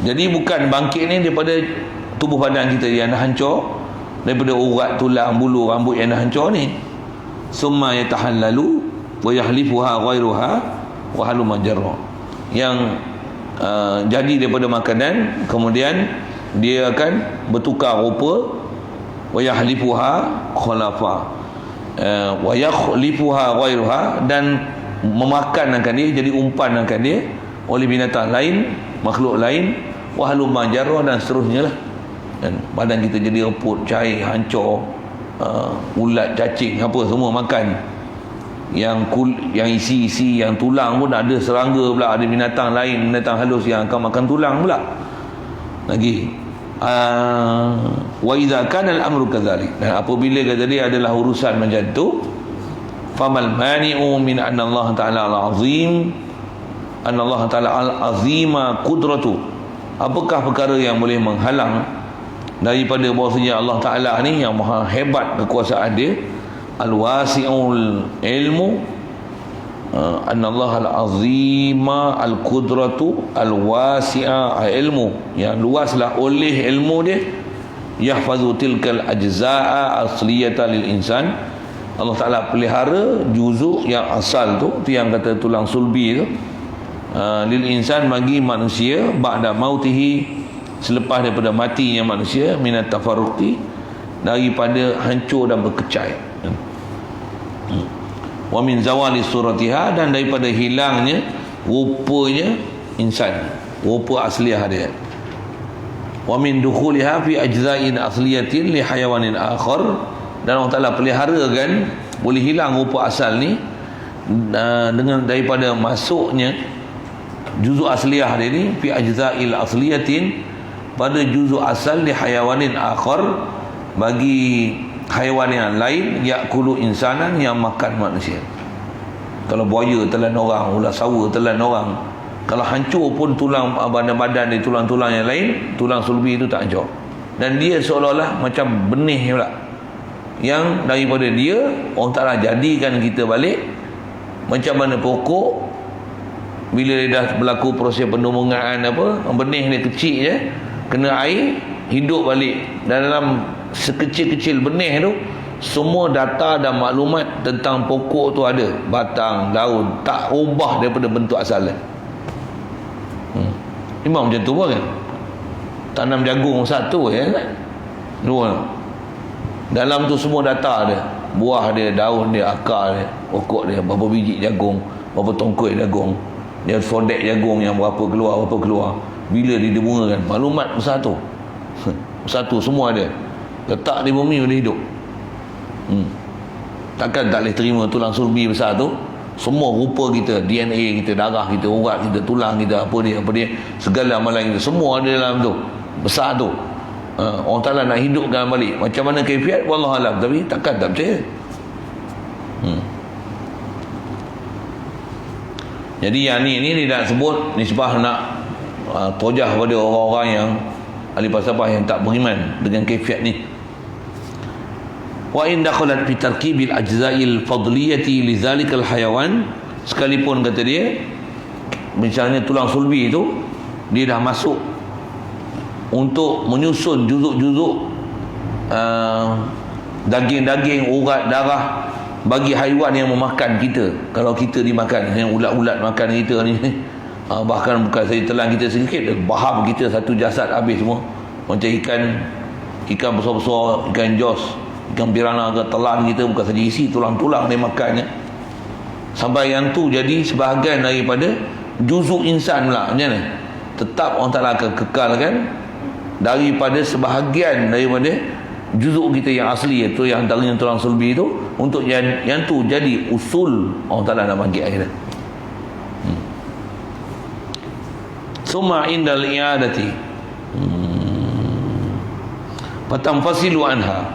Speaker 1: Jadi bukan bangkit ni daripada tubuh badan kita yang dah hancur, daripada urat, tulang, bulu, rambut yang dah hancur ni. Summa yatahallalu wa yahlifuha ghairuha wa haluma jarra. Yang jadi daripada makanan, kemudian dia akan bertukar rupa, wa yahlifuha khalafa, wa yakhlifuha ghairuha, dan memakan akan dia, jadi umpan akan dia oleh binatang lain, makhluk lain, wa haluma jarra, dan seterusnya lah. Dan badan kita jadi reput, cair, hancur, ulat, cacing, apa semua makan. Yang isi-isi, yang tulang pun ada serangga pula, ada binatang lain, binatang halus yang akan makan tulang pula lagi. Wa idza kana al-amru kadzalik, dan apabila kata dia adalah urusan macam tu, famal mani'u min anna Allah Ta'ala al-azim, anna Allah Ta'ala al-azima qudratu. Apakah perkara yang boleh menghalang daripada bahawasanya Allah Ta'ala ni yang maha hebat kekuasaan dia, al-wasi'ul ilmu, anna Allah al-azima al-qudratu al-wasi'a ilmu, yang luaslah oleh ilmu dia, yahfazu tilkal ajza'a asliyata lil insan. Allah Ta'ala pelihara juzuk yang asal tu yang kata tulang sulbi tu, lil insan, bagi manusia, ba'da mautihi, selepas daripada matinya manusia, minat tafarruqi, daripada hancur dan berkecai. Wa min zawali suratiha, dan daripada hilangnya rupanya insan, rupa asliah dia. Wa min dukhuliha fi ajza'in asliyatin li hayawanin akhar, dan Allah Ta'ala peliharakan boleh hilang rupa asal ni dengan daripada masuknya juzuk asliah dia ni fi ajza'il asliyatin, pada juzuk asal li hayawanin akhar, bagi haiwan yang lain, yakulu insanan, yang makan manusia. Kalau buaya telan orang, ular sawa telan orang, kalau hancur pun tulang badan-badan dia, tulang-tulang yang lain, tulang sulbi itu tak hancur. Dan dia seolah-olah macam benih pula, yang daripada dia orang Ta'ala jadikan kita balik. Macam mana pokok bila dia dah berlaku proses penumbuhan apa, benih dia kecil je, kena air, hidup balik. Dan dalam sekecil-kecil benih tu, semua data dan maklumat tentang pokok tu ada, batang, daun, tak ubah daripada bentuk asalnya. Memang macam tu pun kan. Tanam jagung satu kan, dua, dalam tu semua data ada, buah dia, daun dia, akar dia, pokok dia, berapa biji jagung, berapa tongkoi jagung, dia fondek jagung yang berapa keluar, bila dia bunga kan, maklumat bersatu. Bersatu semua ada, letak di bumi boleh hidup. Takkan tak boleh terima tulang sulbi besar tu, semua rupa kita, DNA kita, darah kita, urat kita, tulang kita, apa dia, segala amalan kita, semua ada dalam tu, besar tu. Orang Ta'ala nak hidupkan balik. Macam mana kaifiat, wallahualam, tapi takkan tak percaya. Jadi yang ni dia nak sebut nisbah, nak tojah pada orang-orang yang ahli falsafah yang tak beriman dengan kaifiat ni. Wa in dakhalat fi tarkibil ajza'il fadliyati li zalikal hayawan, sekalipun kata dia misalnya tulang sulbi itu dia dah masuk untuk menyusun juzuk-juzuk daging-daging, urat, darah bagi haiwan yang memakan kita. Kalau kita dimakan, yang ulat-ulat makan kita ni, bahkan bukan saja telan kita sedikit, baham kita satu jasad habis semua. Macam ikan besar-besar, ikan jos, ikan piranha ke, telan kita, bukan saja isi, tulang-tulang dia makannya, sampai yang tu jadi sebahagian daripada juzuk insan pula. Macam mana? Tetap orang Ta'ala akan kekalkan daripada sebahagian daripada juzuk kita yang asli, iaitu yang antaranya tulang sulbi itu, untuk yang tu jadi usul Allah Ta'ala nak bangkit akhirat. Summa indal i'adati fatanfasilu anha.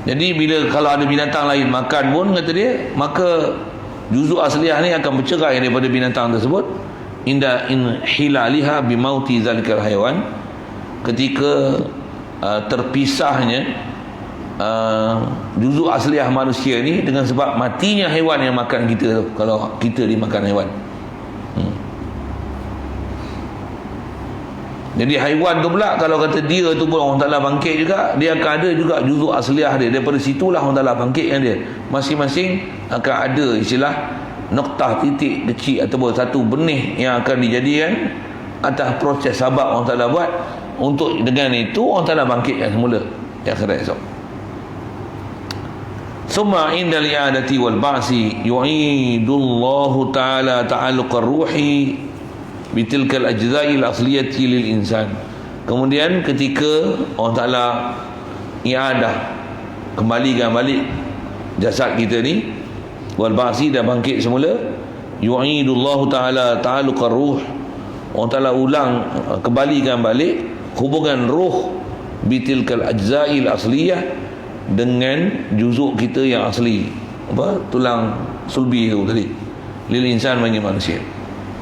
Speaker 1: Jadi bila kalau ada binatang lain makan pun, kata dia, maka juzuk asliah ni akan bercerai daripada binatang tersebut. Inda inhilaliha bimauti zalikal hayawan, ketika terpisahnya juzuk asliah manusia ni dengan sebab matinya haiwan yang makan kita tu, kalau kita dimakan haiwan. Jadi haiwan tu pula, kalau kata dia tu pun Allah Ta'ala bangkit juga, dia akan ada juga juzuk asliah dia. Daripada situlah Allah Ta'ala bangkitkan dia. Masing-masing akan ada istilah noktah, titik kecil ataupun satu benih yang akan dijadikan atas proses sabab Allah Ta'ala buat. Untuk dengan itu Allah Ta'ala bangkitkan semula yang akhirat esok. Summa indal i'adati wal ba'si yu'idullahu ta'ala ta'aluqar ruhi bitilkal ajza'il asliyati lil insan. Kemudian ketika Allah Ta'ala i'adah, kembalikan balik jasad kita ni, wal ba'si, dah bangkit semula, yu'idullahu ta'ala ta'aluqar ruh, Allah Ta'ala ulang, kembalikan balik hubungan ruh bitilkal ajza'il asliyah, dengan juzuk kita yang asli, apa, tulang sulbi tu tadi, lil insan, bagi manusia.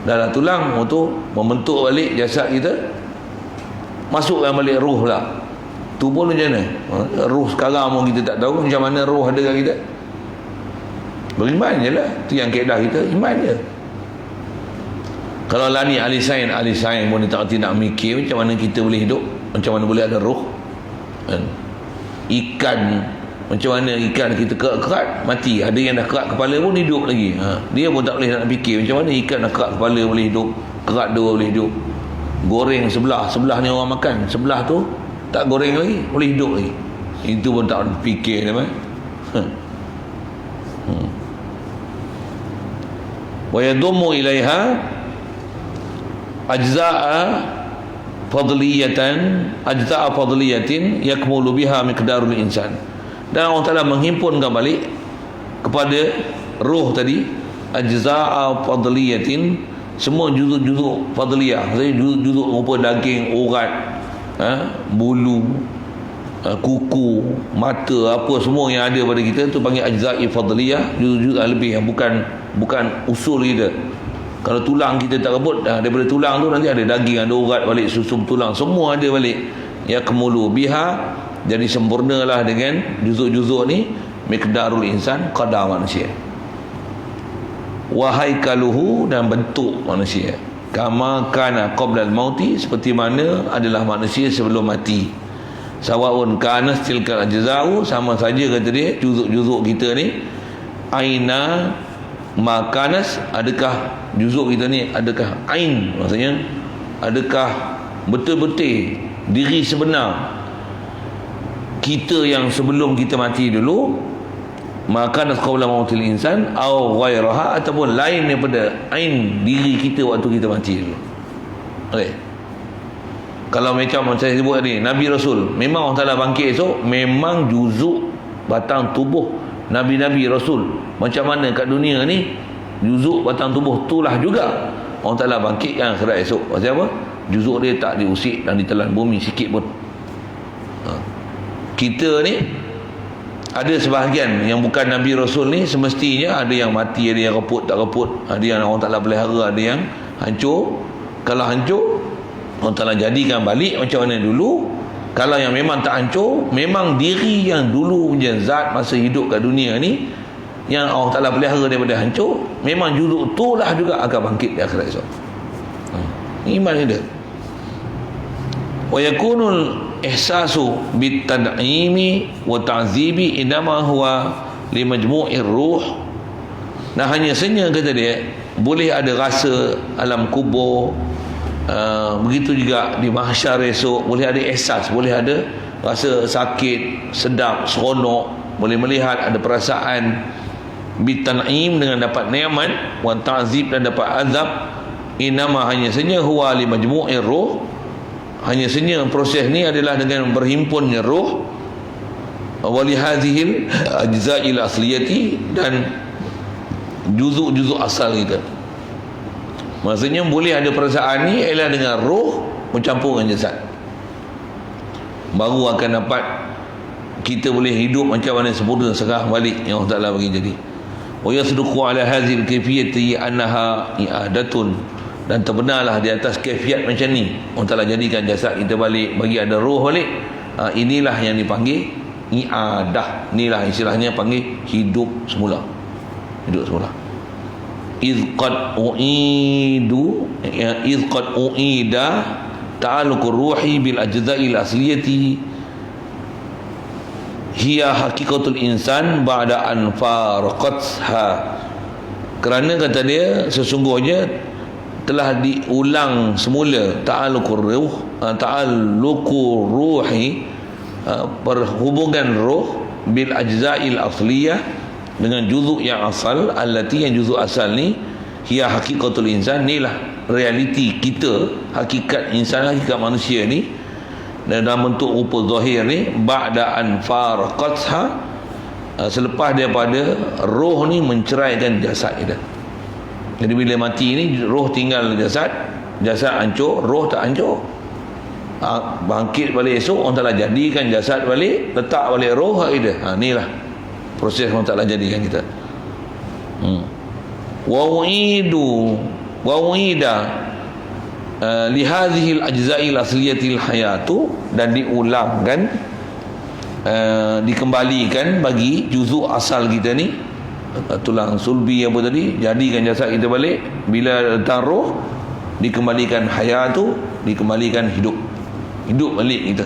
Speaker 1: Dalam tulang untuk membentuk balik jasad kita, masukkan balik ruh lah. Tu pun macam mana? Ruh sekarang pun kita tak tahu macam mana ruh ada kat kita. Beriman je lah. Tu yang kaedah kita, iman je. Kalau lah ni ahli sains pun dia tak nak mikir macam mana kita boleh hidup, macam mana boleh ada ruh kan? Ikan, macam mana ikan kita kerat mati, ada yang dah kerat kepala pun hidup lagi. Dia pun tak boleh nak fikir macam mana ikan dah kerat kepala boleh hidup, kerat dua boleh hidup. Goreng sebelah ni orang makan, sebelah tu tak goreng lagi, boleh hidup lagi. Itu pun tak fikir dia. Wa yadummu ilaiha ajza'a fadliyatin yakmulu biha miqdarul insan. Dan Allah Ta'ala menghimpunkan balik kepada roh tadi, ajza'a fadliyatin, semua juzuk-juzuk fadliyah. Maksudnya juzuk-juzuk rupa daging, urat, bulu, kuku, mata, apa semua yang ada pada kita tu panggil ajza'i fadliyah, juzuk-juzuk lebih yang bukan usul kita. Kalau tulang kita tak rebut, daripada tulang tu nanti ada daging, ada urat balik, susum tulang, semua ada balik. Ya kemulu biha, jadi sempurnalah dengan juzuk-juzuk ni miqdarul insan, qadar manusia, wa haikaluhu, dan bentuk manusia, kama kana qabla al-mauti, seperti mana adalah manusia sebelum mati. Sawaun kana tilkal ajza'u, sama saja kata dia juzuk-juzuk kita ni, aina makanas, adakah juzuk kita ni, adakah ain, maksudnya adakah betul-betul diri sebenar kita yang sebelum kita mati dulu, makanas qabla mautil insan, atau ghairaha, ataupun lain daripada ain diri kita waktu kita mati dulu. Okay. Kalau macam saya sebut tadi, Nabi Rasul, memang Allah Ta'ala bangkit esok, memang juzuk batang tubuh Nabi-Nabi Rasul macam mana kat dunia ni, juzuk batang tubuh itulah juga Allah Ta'ala bangkitkan akhirat esok. Pasal apa? Juzuk dia tak diusik dan ditelan bumi sikit pun. Kita ni ada sebahagian yang bukan Nabi Rasul ni, semestinya ada yang mati, ada yang reput tak reput, ada yang Allah Ta'ala pelihara, ada yang hancur. Kalau hancur, Allah Ta'ala jadikan balik macam mana dulu. Kalau yang memang tak hancur, memang diri yang dulu punya zat masa hidup kat dunia ni, yang Allah Ta'ala pelihara daripada hancur, memang juzuk itulah juga akan bangkit di akhirat esok. Iman dia. Wa yakunul ihsasu bitad'imi wa ta'zibi inama huwa limajmu'ir ruh. Nah, hanya saja kata dia, boleh ada rasa alam kubur, begitu juga di mahsyar esok, boleh ada ihsas, boleh ada rasa sakit, sedap, seronok, boleh melihat, ada perasaan bitan'im dengan dapat nikmat, wa ta'zib dan dapat azab. Inama, hanya saja, huwa li majmu'ir ruh, hanya saja proses ni adalah dengan berhimpunnya ruh, wa li hadhil ajza'il asliyati, dan juzuk-juzuk asal kita. Maksudnya boleh ada perasaan ni ialah dengan roh mencampur dengan jasad, baru akan dapat kita boleh hidup macam mana sempurna serah balik yang Allah Ta'ala bagi jadi. Wa yasduqu ala hadhil kayfiyati annaha i'adatun, dan terbenarlah di atas kaifiat macam ni Allah Ta'ala jadikan jasad kita balik, bagi ada roh balik. Inilah yang dipanggil i'adah, inilah istilahnya panggil hidup semula, hidup semula. Iz qad u'ida ta'aluqur ruhi bil ajza'il asliyati hiya haqiqatul insan ba'da an farqatha. Kerana kata dia, sesungguhnya telah diulang semula ta'aluqur ruhi, perhubungan roh, bil ajza'il asliyah, dengan juzuk yang asal, allati, yang juzuk asal ni, hiya haqiqatul insan, inilah realiti kita, hakikat insan, hakikat manusia ni, dan dalam bentuk rupa zahir ni, ba'da an farqatha, selepas daripada roh ni menceraikan jasad kita. Jadi bila mati ni, roh tinggal jasad, jasad hancur, roh tak hancur. Bangkit balik esok, orang Ta'ala jadikan jasad balik, letak balik roh kita. Inilah proses Allah Ta'ala jadikan kita. Wa u'ida li hadhihi al-ajza'il asliyatil hayatu, dan diulangkan, dikembalikan bagi juzuk asal kita ni, tulang sulbi apa tadi, jadikan jasad kita balik. Bila datang roh, dikembalikan hayatu, dikembalikan hidup balik kita.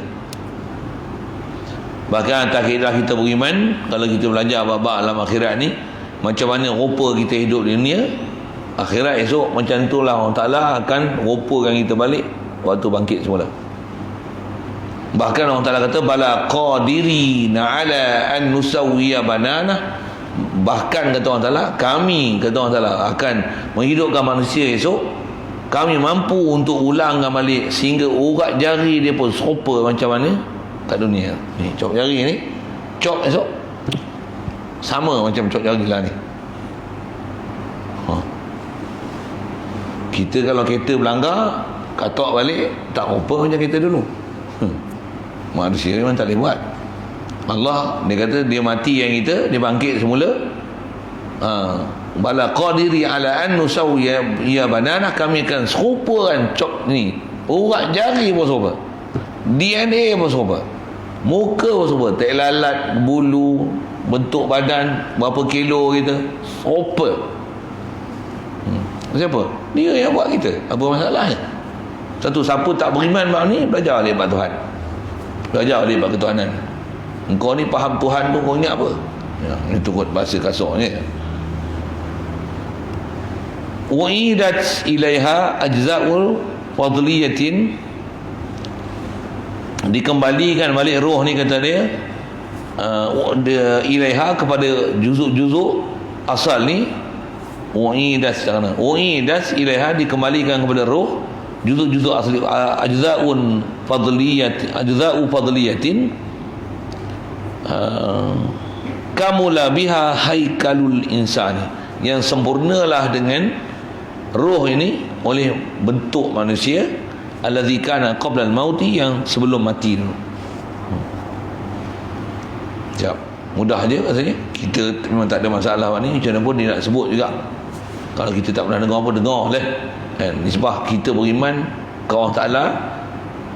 Speaker 1: Bahkan atas kaedah kita beriman, kalau kita belajar bab alam akhirat ni, macam mana rupa kita hidup di dunia, akhirat esok macam itulah Allah Ta'ala akan rupakan kita balik waktu bangkit semula. Bahkan Allah Ta'ala kata bala qadirina ala an nusawwiya banana. Bahkan kata Allah Ta'ala, kami kata Allah Ta'ala akan menghidupkan manusia esok. Kami mampu untuk ulangkan balik sehingga urat jari dia pun serupa macam mana kat dunia ni. Cop jari ni, cop esok sama macam cop jari lah ni. Kita kalau kereta berlanggar, katok balik tak rupa macam kereta dulu. Manusia memang tak boleh buat. Allah dia kata dia mati yang kita, dia bangkit semula. Bala qadiri ala an nusawwiya ya banana, kami akan serupakan cop ni. Urat jari pun serupa, DNA pun serupa, muka pun serupa, tak lalat, bulu, bentuk badan, berapa kilo kita serupa. Siapa? Dia yang buat kita. Apa masalahnya? Satu, siapa tak beriman bab ni, belajar lepas Tuhan, belajar lepas ketuhanan. Engkau ni faham Tuhan tu, kau ingat apa? Ya, ini turut bahasa kasarnya. Wa'idat ilaiha ajza'ul fadliyatin, dikembalikan balik roh ni kata dia, ilaiha kepada juzuk-juzuk asal ni. Wa'idat ilaiha, dikembalikan kepada roh juzuk-juzuk asli, ajza'u fadliyatin, kamula biha haikalul insani, yang sempurnalah dengan roh ini oleh bentuk manusia, allazi kana qabla al-mauti, yang sebelum mati dulu. Sekejap, mudah je rasanya. Kita memang tak ada masalah ni, macam mana pun dia nak sebut juga. Kalau kita tak pernah dengar apa, dengar lah kan. Nisbah kita beriman ke Allah Ta'ala,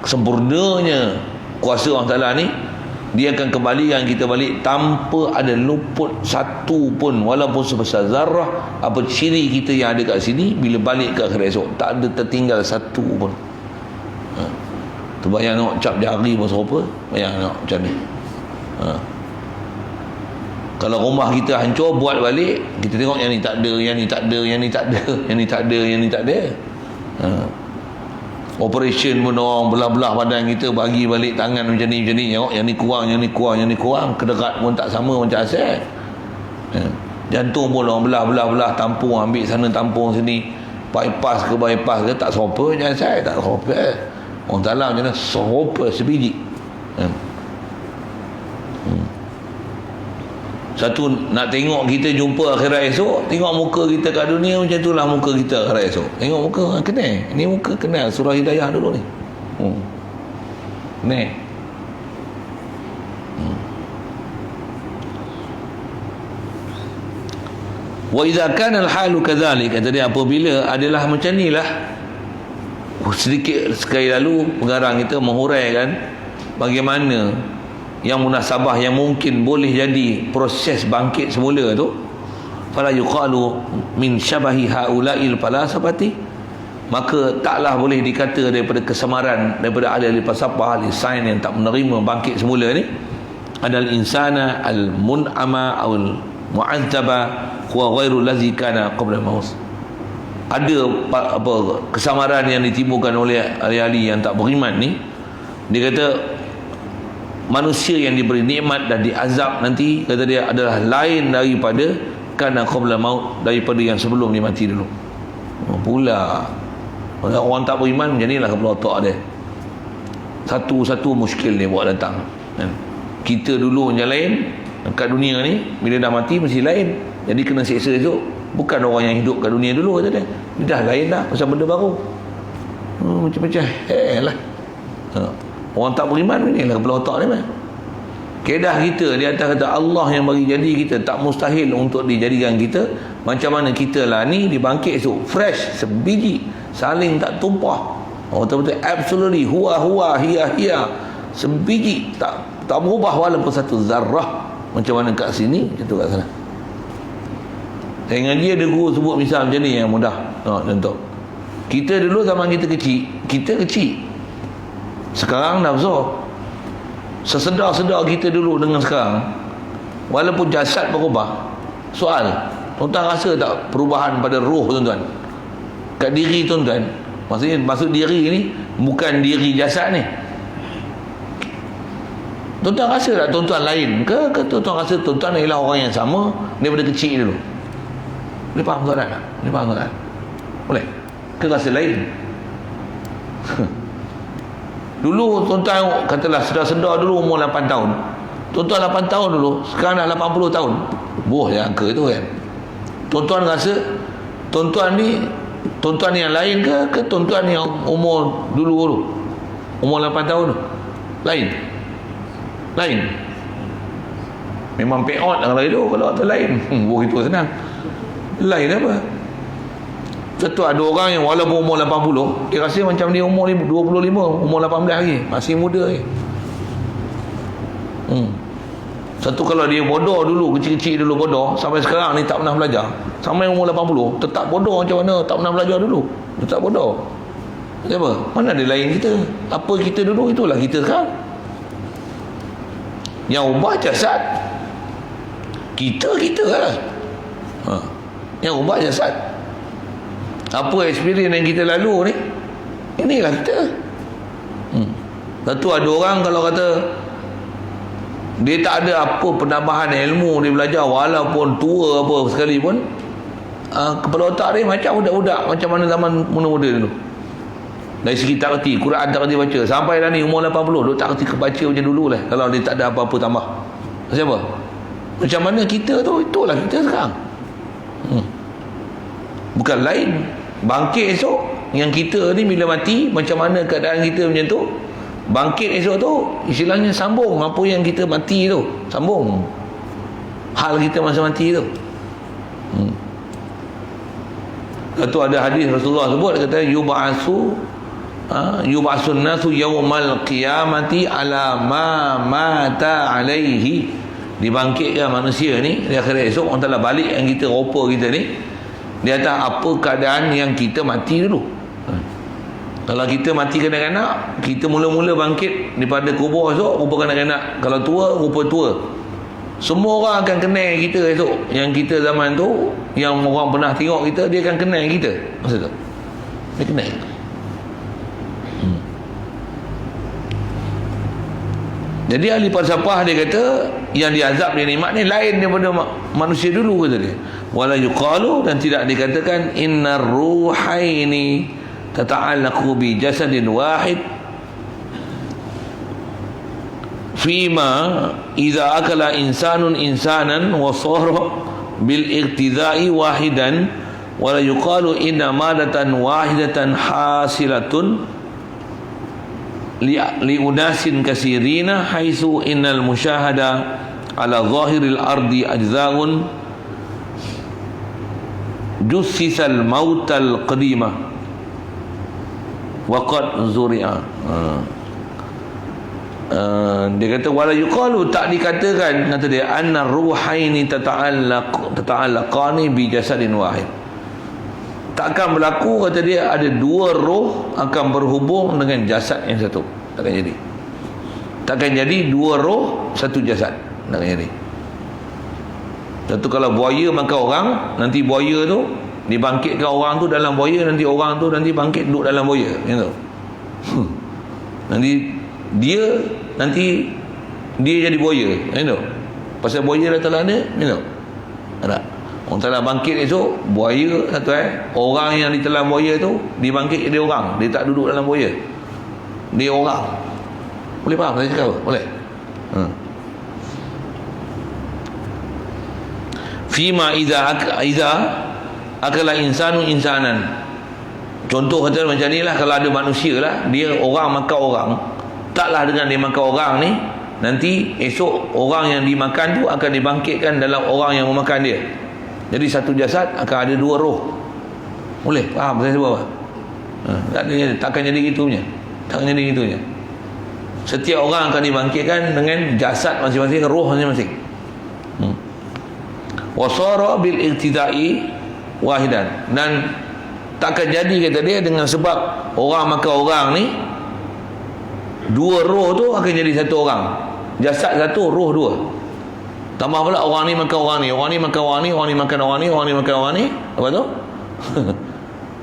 Speaker 1: sempurnanya kuasa Allah Ta'ala ni, dia akan kembalikan kita balik tanpa ada luput satu pun, walaupun sebesar zarah. Apa ciri kita yang ada kat sini, bila balik ke akhirat esok, tak ada tertinggal satu pun. Tu bayang tengok cap jari pun serupa. Bayang tengok macam ni. Kalau rumah kita hancur, buat balik, kita tengok yang ni tak ada, yang ni tak ada, yang ni tak ada, yang ni tak ada, yang ni tak ada. Operation pun orang belah-belah badan kita, bagi balik tangan macam ni, tengok yang ni kurang, yang ni kurang, yang ni kurang. Kederat pun tak sama macam asal. Jantung pun orang belah-belah, tampung, ambil sana, tampung sini, bypass ke bypass ke, tak serupa macam asal, tak serupa. Orang Ta'ala macam mana, serupa sebiji. Satu, nak tengok kita jumpa akhirat esok, tengok muka kita kat dunia, macam itulah muka kita akhirat esok. Tengok muka, kenal. Ni muka kenal surah Hidayah dulu ni. Ni. Wa idza kana al-halu kadzalik, kata dia, apabila adalah macam nilah. Sedikit sekali lalu pengarang kita menghuraikan bagaimana yang munasabah yang mungkin boleh jadi proses bangkit semula tu. Fala yuqalu min syabahi haula'il falasafati, maka taklah boleh dikata daripada kesamaran daripada ahli falsafah, ahli sains yang tak menerima bangkit semula ni, adal insana al mun'ama al mu'azzaba huwa ghairu allazi kana qabla al-maut. Ada apa kesamaran yang ditimbulkan oleh ahli-ahli yang tak beriman ni. Dia kata manusia yang diberi nikmat dan diazab nanti, kata dia, adalah lain daripada kana qabla maut, daripada yang sebelum dia mati dulu. Pula orang tak beriman macam inilah kepala otak dia. Satu-satu muskil dia buat datang. Kita dulu macam lain kat dunia ni, bila dah mati mesti lain, jadi kena seksa esok. Bukan orang yang hidup kat dunia dulu, kata dia. Dia dah lain dah, pasal benda baru. Macam-macam lah. Orang tak beriman ni lah kepala otak ni. Kedah kita di atas kata Allah yang bagi jadi kita, tak mustahil untuk dijadikan kita. Macam mana kita lah ni dibangkit esok fresh, sebiji, saling tak tumpah. Betul-betul absolutely huwa hiya, sebiji, tak berubah walaupun satu zarah. Macam mana kat sini, macam tu kat sana. Saya ngaji ada guru sebut misal macam ni yang mudah. Contoh, kita dulu zaman kita kecil, sekarang dah besar. Sesedar-sedar kita dulu dengan sekarang, walaupun jasad berubah. Soal, tuan-tuan rasa tak perubahan pada roh tuan-tuan, kat diri tuan-tuan? Maksud diri ni bukan diri jasad ni. Tuan-tuan rasa tak tuan-tuan lain ke tuan-tuan rasa tuan-tuan ialah orang yang sama daripada kecil dulu? Boleh faham soalan tak? Boleh faham soalan? Boleh? Ke rasa lain? Dulu tuan-tuan katalah sedar-sedar dulu umur 8 tahun. Tuan-tuan 8 tahun dulu, sekarang dah 80 tahun. Boh yang angka tu kan. Tuan-tuan rasa tuan-tuan ni tuan-tuan yang lain ke tuan-tuan yang umur dulu umur 8 tahun tu? Lain. Memang peot lah kalau itu, kalau tu lain. Begitu senang. Lain apa? Satu ada orang yang walaupun umur 80, dia rasa macam dia umur 25, umur 18 lagi, masih muda lagi. Satu kalau dia bodoh dulu, kecil-kecil dulu bodoh, sampai sekarang ni tak pernah belajar, sampai umur 80 tetap bodoh macam mana, tak pernah belajar dulu, tetap bodoh. Kenapa? Mana ada lain kita? Apa kita dulu, itulah kita sekarang. Yang ubah jasad kita lah. Yang ubah jasad. Apa experience yang kita lalu ni, inilah kita. Satu ada orang kalau kata dia tak ada apa penambahan ilmu dia belajar, walaupun tua apa sekali pun, kepala otak dia macam budak-budak, macam mana zaman muda-muda dulu. Dari segi tak kerti Quran, tak kerti baca, sampai dah ni umur 80 dia tak kerti baca macam dulu lah, kalau dia tak ada apa-apa tambah. Siapa? Macam mana kita tu, itulah kita sekarang. Bukan lain. Bangkit esok, yang kita ni bila mati macam mana keadaan kita macam tu. Bangkit esok tu istilahnya sambung apa yang kita mati tu, sambung hal kita masa mati tu. Itu ada hadis Rasulullah sebut, dia kata yub'asun nasu yawmal qiyamati ala ma mata alaihi. Dibangkitkan manusia ni di akhirat esok, orang Ta'ala balik yang kita rupa kita ni di atas apa keadaan yang kita mati dulu. Kalau kita mati kanak-kanak, kita mula-mula bangkit daripada kubur esok rupa kanak-kanak. Kalau tua, rupa tua. Semua orang akan kenal kita esok. Yang kita zaman tu, yang orang pernah tengok kita, dia akan kenal kita masa tu. Dia kenal. Jadi ahli falsafah dia kata yang diazab dia nikmat ni lain daripada manusia dulu, kata dia. Wala yuqalu, dan tidak dikatakan innar ruhaini tata'allaqu bi jasadin wahid fima idza akala insanun insanan wa sara bil iqtidai wahidan. Wala yuqalu inna madatan wahidatan hasilatun li unasin kasirina haitsu innal musyahada ala zahiril ardi ajzaun jussisal mautal qadimah waqad zuri'a. Dia kata wala yuqalu, tak dikatakan, kata dia, anna ruhaini tata'allaqani bi jasadin wahid. Takkan berlaku, kata dia, ada dua roh akan berhubung dengan jasad yang satu. Takkan jadi. Takkan jadi dua roh satu jasad. Takkan jadi. Satu kalau buaya makan orang, nanti buaya tu dibangkitkan orang tu dalam buaya, nanti orang tu nanti bangkit duduk dalam buaya, gitu. Nanti dia jadi buaya, gitu. Pasal buaya dah telah ada, gitu. Ada. Orang telah bangkit esok buaya satu, orang yang ditelan buaya tu dibangkit jadi orang, dia tak duduk dalam buaya, dia orang. Boleh faham saya cakap? Boleh. Fima idza akala insanu insanan. Contoh kata macam ni lah, kalau ada manusia lah, dia orang makan orang, taklah dengan dia makan orang ni, nanti esok orang yang dimakan tu akan dibangkitkan dalam orang yang memakan dia. Jadi satu jasad akan ada dua roh. Boleh faham saya sebab apa? Takkan jadi gitunya. Takkan jadi gitunya. Setiap orang akan dibangkitkan dengan jasad masing-masing, roh masing-masing. Wasara bil iqtidai wahidan. Dan takkan jadi, kata dia, dengan sebab orang makan orang ni, dua roh tu akan jadi satu orang. Jasad satu, roh dua. Tambah pula orang ni makan orang ni, orang ni makan orang ni, orang ni makan orang ni, orang ni makan orang ni. Apa tu?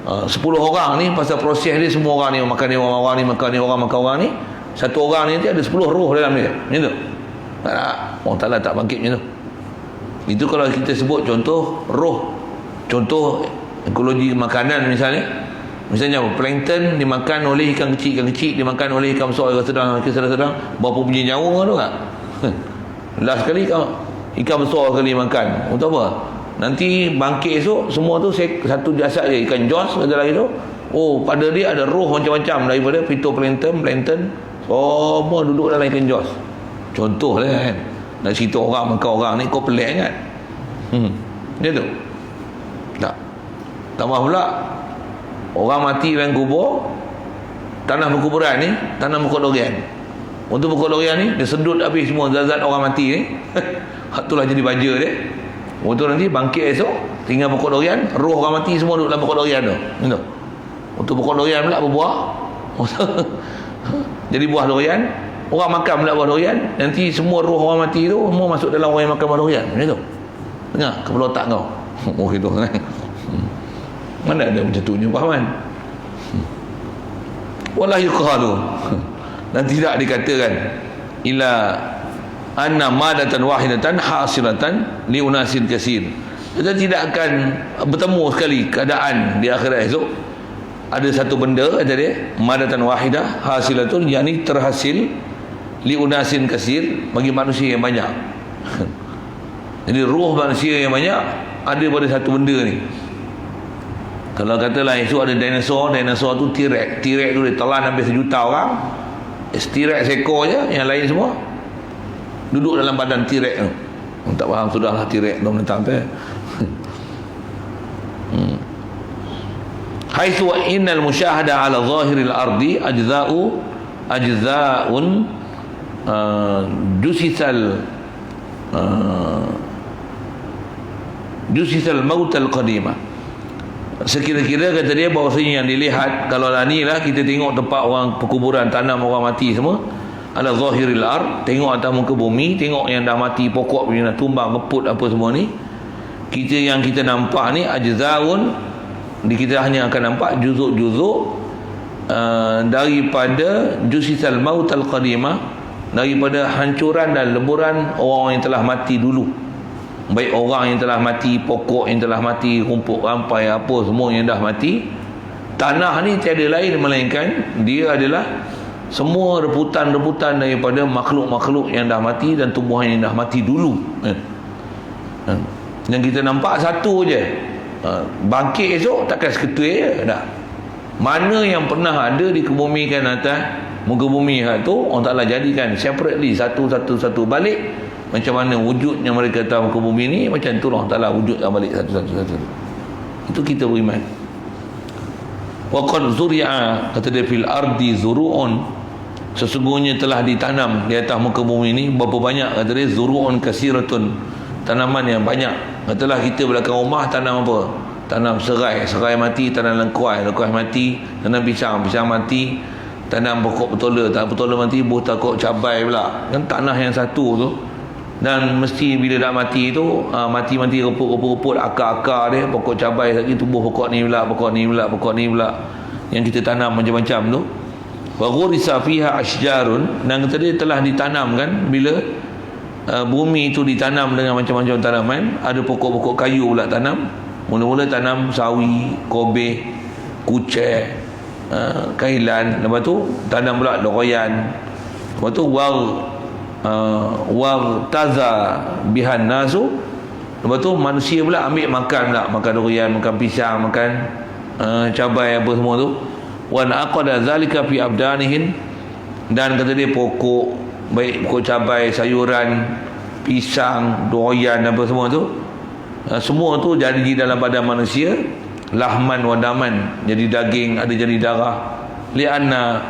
Speaker 1: 10 orang ni, pasal proses dia semua orang ni makan dia, orang ni makan dia, orang makan orang ni. Satu orang ni nanti ada 10 roh dalam dia. Gitu. Tak, Allah Ta'ala tak bangkit macam tu. Itu kalau kita sebut contoh roh, contoh ekologi makanan misalnya plankton dimakan oleh ikan kecil dimakan oleh ikan besar, ikan sedang, berapa punya nyawa tu tak? Last sekali ikan besar sekali makan, untuk apa? Nanti bangkit esok semua tu satu jasad je, ikan jos kata lagi tu. Oh, pada dia ada roh macam-macam daripada phytoplankton, plankton, semua duduk dalam ikan jos. Contoh lah kan. Nak cerita orang makan orang ni, kau pelik kan? Dia tu. Tak. Tambah pula, orang mati dalam kubur, tanah perkuburan ni, tanah pokok durian. Untuk pokok durian ni, dia sedut habis semua zat-zat orang mati ni. Itulah jadi baja dia. Untuk nanti bangkit esok, tinggal pokok durian, roh orang mati semua duduk dalam pokok durian tu. Gitu. Untuk pokok durian pula berbuah. Jadi buah durian, orang makan pula buah durian, nanti semua roh orang mati tu semua masuk dalam orang yang makan buah durian. Macam tu. Dengar kepala otak kau. Oh gitu kan. Mana ada macam tu pahaman. Wala yuqalu. Dan tidak dikatakan ila anna madatan wahidatan hasilatan li unasin katsir. Kita tidak akan bertemu sekali keadaan di akhirat esok. Ada satu benda kata dia, madatan wahidah hasilatun, yakni terhasil li unasin katsir, bagi manusia yang banyak. Jadi roh manusia yang banyak ada pada satu benda ni. Kalau katalah esok ada dinosaur tu T-Rex tu dia telan hampir 1 juta orang. T-Rex seekor je, yang lain semua duduk dalam badan T-Rex tu. Tak faham sudahlah T-Rex tu mentang tu. Haitsu innal musyahada ala zahiril ardi ajza'un jusisal mautal qadimah. Sekira-kira kata dia bahawasanya yang dilihat, kalau lah ni lah kita tengok tempat orang perkuburan, tanam orang mati semua ala zahiril ard, tengok atas muka bumi, tengok yang dah mati, pokok punya dah tumbang, keput apa semua ni, yang kita nampak ni ajza'un, kita hanya akan nampak juzuk-juzuk daripada jusisal mautal qadimah, daripada hancuran dan leburan orang yang telah mati dulu. Baik orang yang telah mati, pokok yang telah mati, rumput rampai apa semua yang dah mati. Tanah ni tiada lain melainkan dia adalah semua rebutan-rebutan daripada makhluk-makhluk yang dah mati dan tumbuhan yang dah mati dulu. Yang kita nampak satu je. Bangkit esok takkan seketui je dah. Mana yang pernah ada dikebumikan atas muka bumi tu, orang Ta'ala jadikan separately, satu balik. Macam mana wujudnya mereka atas muka bumi ni, macam tu Allah Ta'ala wujudkan balik satu. Itu kita beriman. Wa qad zuri'a, kata dia, fil ardi zuru'un, sesungguhnya telah ditanam di atas muka bumi ni berapa banyak, kata dia, zuru'un kasiratun, tanaman yang banyak. Katalah kita belakang rumah tanam apa? Tanam serai mati, tanam lengkuas mati, tanam pisang mati, tanam pokok petola mati, buah takut cabai pula. Kan tanah yang satu tu, dan mesti bila dah mati tu mati rumput-rumput, akar-akar dia, pokok cabai lagi tumbuh, pokok ni pula yang kita tanam macam-macam tu. Wa ghurisa fiha ashjarun, dan kata dia telah ditanam kan, bila bumi itu ditanam dengan macam-macam tanaman. Ada pokok-pokok kayu pula tanam. Mula-mula tanam sawi, kobe, kucing, kailan. Lepas tu tanam pula durian. Lepas tu taza bihan nasu. Lepas tu manusia pula ambil makan pula, makan durian, makan pisang, makan cabai apa semua tu. Wa aqada zalika fi abdanihin, dan kata dia pokok, baik pokok cabai, sayuran, pisang, durian apa semua tu, semua tu jadi di dalam badan manusia, lahman wa daman, jadi daging, ada jadi darah. Lianna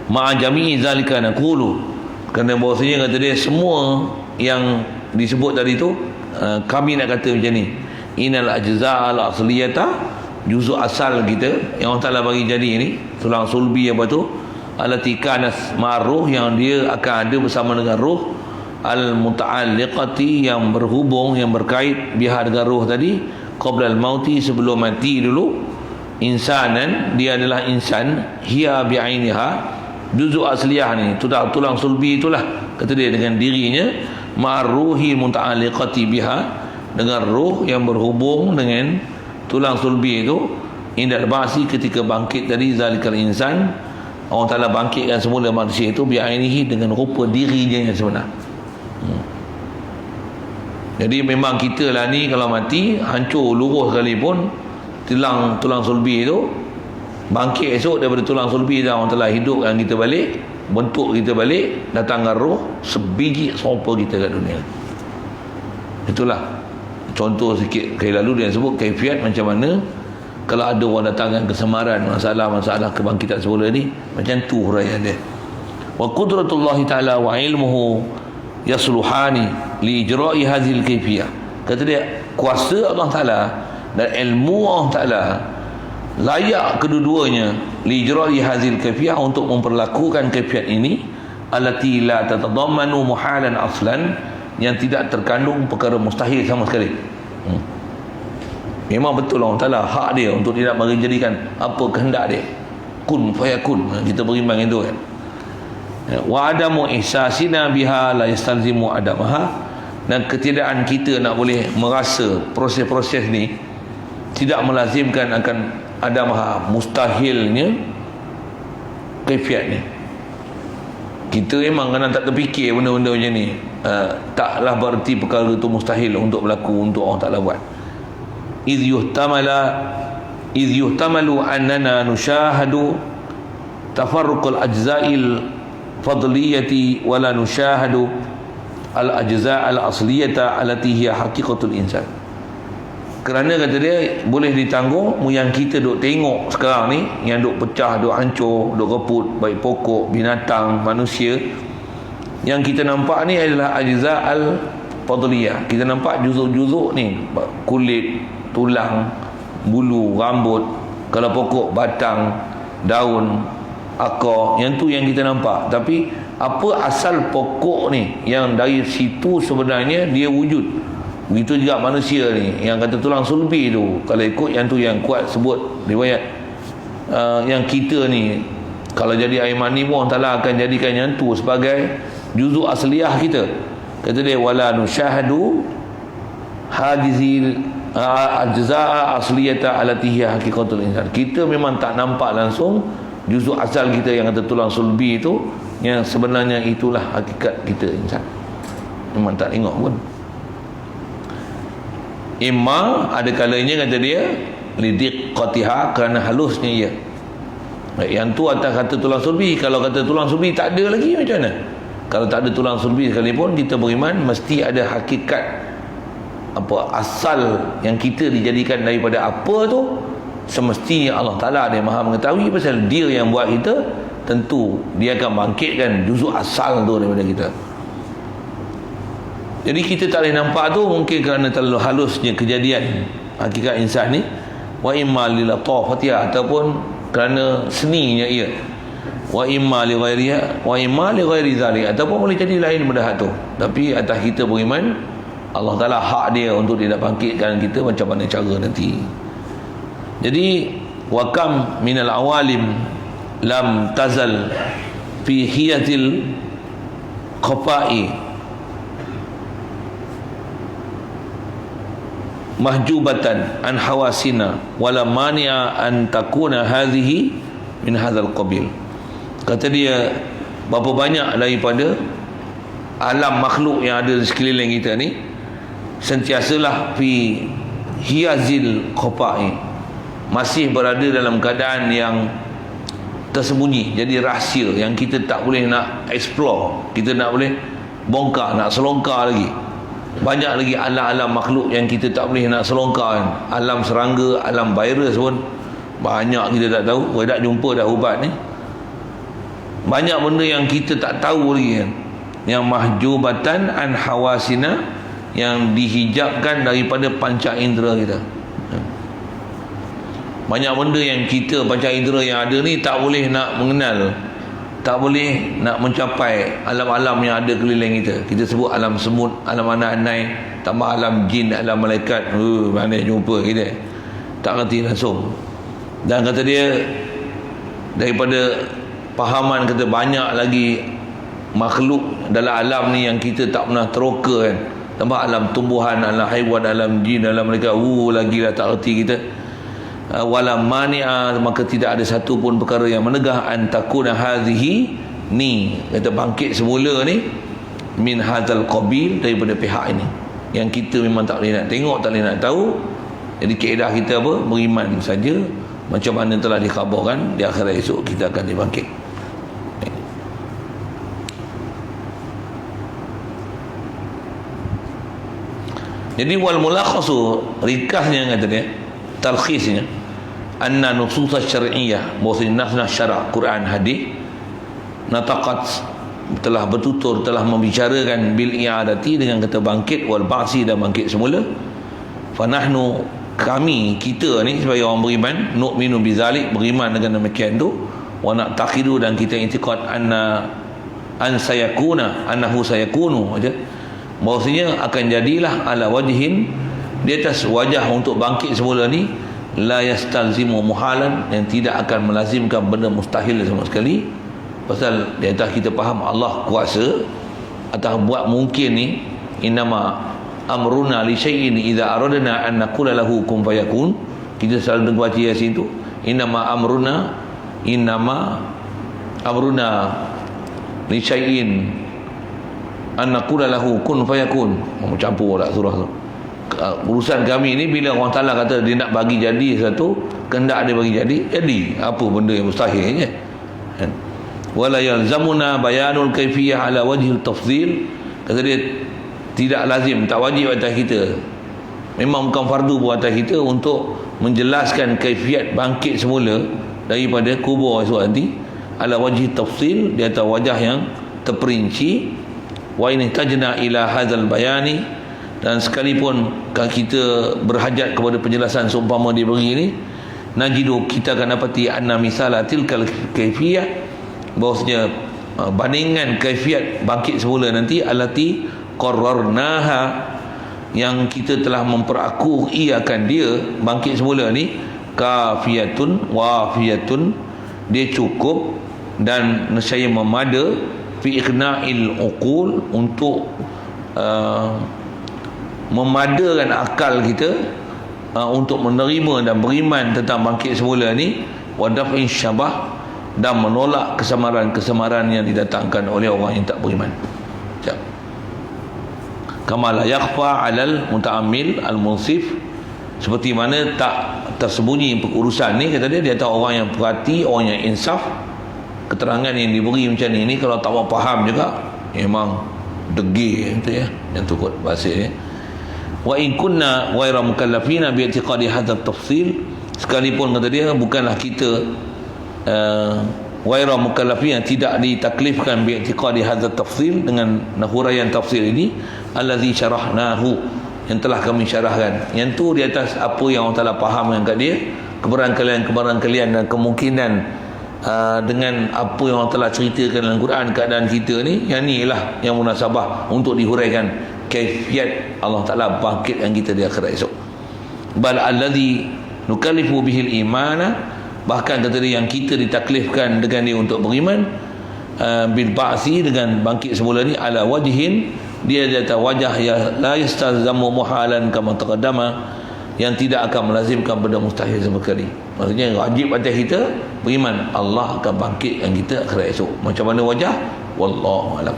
Speaker 1: ma'a jami'i zalika naqulu, kerana bahawasanya kata dia semua yang disebut tadi tu, kami nak kata macam ni, inal ajza'al asliyata, juzuk asal kita yang Allah Ta'ala bagi jadi ni, tulang sulbi apa tu, allati kanas ma'ruh, yang dia akan ada bersama dengan ruh, al-muta'alliqati, yang berhubung, yang berkait biha dengan ruh tadi, qabla al-mauti, sebelum mati dulu, insanan, dia adalah insan, hiya bi'ainiha, juzuk asliyah ni, tulang sulbi itulah, kata dia, dengan dirinya, ma'ruhi muta'alliqati biha, dengan ruh yang berhubung dengan tulang sulbi itu, indal ba'si, ketika bangkit dari zalikal insan, Allah Ta'ala bangkitkan semula manusia itu bi'ainihi, dengan rupa dirinya yang sebenar. Jadi memang kita lah ni kalau mati hancur luruh sekalipun, tulang sulbi itu bangkit esok daripada tulang sulbi itu, Allah Ta'ala hidupkan kita balik, bentuk kita balik, datangkan roh sebiji serupa kita kat dunia. Itulah contoh sikit kali lalu dia sebut kaifiat macam mana kalau ada orang datangkan kesemaran, masalah kebangkitan semula ni, macam tu huraian dia. Wa qudratullahi ta'ala wa ilmuhu yasluhani li ijra'i hadhil kaifiyah. Kata dia, kuasa Allah Ta'ala dan ilmu Allah Ta'ala layak kedua-duanya li ijra'i hadhil kaifiyah, untuk memperlakukan kaifiat ini, allati la tatadammanu muhalan aslan, yang tidak terkandung perkara mustahil sama sekali. Memang betul Allah Ta'ala hak dia untuk tidak menjadikan apa kehendak dia, kun fayakun, kita beriman itu kan. Wa adamu ihsasina biha la yastalzimu adamaha, dan ketiadaan kita nak boleh merasa proses-proses ni tidak melazimkan akan adamaha, mustahilnya kaifiat ni. Kita memang kena tak terfikir benda-benda macam ni, taklah berarti perkara itu mustahil untuk berlaku, untuk Allah Ta'ala buat. Idh yuhtamalu annana nushahadu tafarruqal ajza'il fadliyati wala nushahadu al ajza'al asliyata allati hiya haqiqatul insan. Kerana kata dia boleh ditanggung yang kita duk tengok sekarang ni, yang duk pecah, duk hancur, duk reput, baik pokok, binatang, manusia, yang kita nampak ni adalah ajza'al fadliyah. Kita nampak juzuk-juzuk ni, kulit, tulang, bulu, rambut, kalau pokok, batang, daun, akar, yang tu yang kita nampak. Tapi apa asal pokok ni, yang dari situ sebenarnya dia wujud. Begitu juga manusia ni, yang kata tulang sulbi tu, kalau ikut yang tu yang kuat sebut riwayat, yang kita ni kalau jadi air mani pun Allah Ta'ala akan jadikan yang tu sebagai juzuk asliyah kita. Kata dia, wala nusyahadu hadizil ajza'a asliyata allati hiya haqiqatul insan. Kita memang tak nampak langsung juzuk asal kita yang kata tulang sulbi itu, yang sebenarnya itulah hakikat kita insan. Memang tak tengok pun. Imma ada kalanya kata dia lidiqqatiha, kerana halusnya ia. Yang tu atas kata tulang sulbi. Kalau kata tulang sulbi tak ada lagi, macam mana? Kalau tak ada tulang sulbi sekalipun, kita beriman mesti ada hakikat apa asal yang kita dijadikan daripada apa tu. Semestinya Allah Ta'ala dia maha mengetahui, pasal dia yang buat kita, tentu dia akan bangkitkan juzuk asal tu daripada kita. Jadi kita tak boleh nampak tu, mungkin kerana terlalu halusnya kejadian hakikat insan ni, wa imma lilatafatiha, ataupun kerana seninya ia, wa imma li ghairiha, wa imma li ghairi zalik, ataupun boleh jadi lain benda tu. Tapi atas kita beriman, Allah Ta'ala hak dia untuk tidak bangkitkan kita macam mana cara nanti. Jadi wa kam minal awalim lam tazal fi hiyatil khafa'i mahjubatan an hawasina wala mani'a an takuna hadhihi min hadzal qabil. Kata dia, berapa banyak daripada alam makhluk yang ada di sekeliling kita ni sentiasalah fi hiyazil khafa'i, masih berada dalam keadaan yang tersembunyi, jadi rahsia yang kita tak boleh nak explore, kita nak boleh bongkar, nak selongkar lagi. Banyak lagi alam-alam makhluk yang kita tak boleh nak selongkar kan. Alam serangga, alam virus pun banyak kita tak tahu. Kita tak jumpa dah ubat ni. Banyak benda yang kita tak tahu lagi kan, yang mahjubatan an hawasina, yang dihijabkan daripada panca indera kita. Banyak benda yang kita panca indera yang ada ni tak boleh nak mengenal, tak boleh nak mencapai alam-alam yang ada keliling kita. Kita sebut alam semut, alam anak-anai, tambah alam jin, alam malaikat. Mana jumpa kita, tak ngerti langsung. Dan kata dia, daripada pahaman kata banyak lagi makhluk dalam alam ni yang kita tak pernah teroka kan. Tambah alam tumbuhan, alam haiwan, alam jin, alam mereka lagi lah tak erti kita. Wala mani'a, maka tidak ada satu pun perkara yang menegah antakuna hadhihi ni, kata bangkit semula ni, min hadzal qabil, daripada pihak ini. Yang kita memang tak boleh nak tengok, tak boleh nak tahu. Jadi kaedah kita apa? Beriman saja. Macam mana telah dikhabarkan, di akhirat esok kita akan dibangkit. Jadi wal mulakhasu, ringkasnya kata dia, talkhisnya, anna nusus syar'iyyah, bahwasanya nas syarak Quran hadis nataqat, telah bertutur, telah membicarakan bil i'adati, dengan kata bangkit, wal ba'si, dan bangkit semula. Fa nahnu, kami, kita ni sebagai orang beriman, nu'minu bizalik, beriman dengan demikian tu, wa na'taqidu, dan kita i'tiqad annahu sayakunu aja, bahwasanya akan jadilah ala wajhin, di atas wajah untuk bangkit semula ni, la yastalzimu muhalan, yang tidak akan melazimkan benda mustahil sama sekali. Pasal di atas kita faham Allah kuasa atas buat mungkin ni. Innama amruna li syai'in idza aradna an naqula lahu kun fayakun. Kita selalu dengar baca Yasin tu, innama amruna li syai'in an naqula lahu kun fayakun. Campur pula surah tu. Urusan kami ni, bila Allah Ta'ala kata dia nak bagi jadi satu, kehendak dia bagi jadi. Apa benda yang mustahil je kan? Wala yalzamuna bayanul kaifiyah ala wajhil tafdhil, kata dia tidak lazim, tak wajib atas kita, memang bukan fardu buat atas kita untuk menjelaskan kaifiat bangkit semula daripada kubur esok nanti, ala wajhil tafdhil, di atas wajah yang terperinci. Wa in tajna ila hadzal bayani, dan sekalipun kita berhajat kepada penjelasan seumpama diberi ni, najidu, kita akan dapati anna misala tilkal kaifiyah, bahwasanya bandingan kaifiat bangkit semula nanti, allati qarrarnaha, yang kita telah memperakuiakan dia bangkit semula ni, kafiyatun wafiyatun, dia cukup dan nescaya memada, fi iqna'il uqul, untuk memadakan akal kita untuk menerima dan beriman tentang bangkit semula ni, wa daf'in syabah, dan menolak kesamaran-kesamaran yang didatangkan oleh orang yang tak beriman. Kama la yakhfa 'alal muta'ammil al-munsif, seperti mana tak tersembunyi urusan ni, kata dia atas orang yang perhati, orang yang insaf. Keterangan yang diberi macam ni kalau tak mau faham juga, memang degil tu ya, yang tu kot bahasa dia. Wa in kunna ghayra mukallafina bi i'tiqadi hadha at-tafsil, sekalipun kata dia bukanlah kita ghayra mukallafina, tidak ditaklifkan bi i'tiqadi hadha at-tafsil, dengan huraian tafsir ini, allazi syarahnahu, yang telah kami syarahkan. Yang tu di atas apa yang Allah Ta'ala fahamkan kat dia, kebarangkalian dan kemungkinan dengan apa yang Allah Ta'ala ceritakan dalam Quran, keadaan kita ni, yang ni lah yang munasabah untuk dihuraikan kaifiat Allah Ta'ala bangkitkan kita di akhirat esok. Bal alladhi nukallifu bihil imana, bahkan kata dia yang kita ditaklifkan dengan dia untuk beriman, bil ba'si, dengan bangkit semula ni, ala wajhin, dia di atas wajah ya la yastazamu muhalan kama taqaddama, yang tidak akan melazimkan benda mustahil sama sekali. Maksudnya wajib atas kita beriman Allah akan bangkitkan kita akhirat esok. Macam mana wajah, wallahu alam.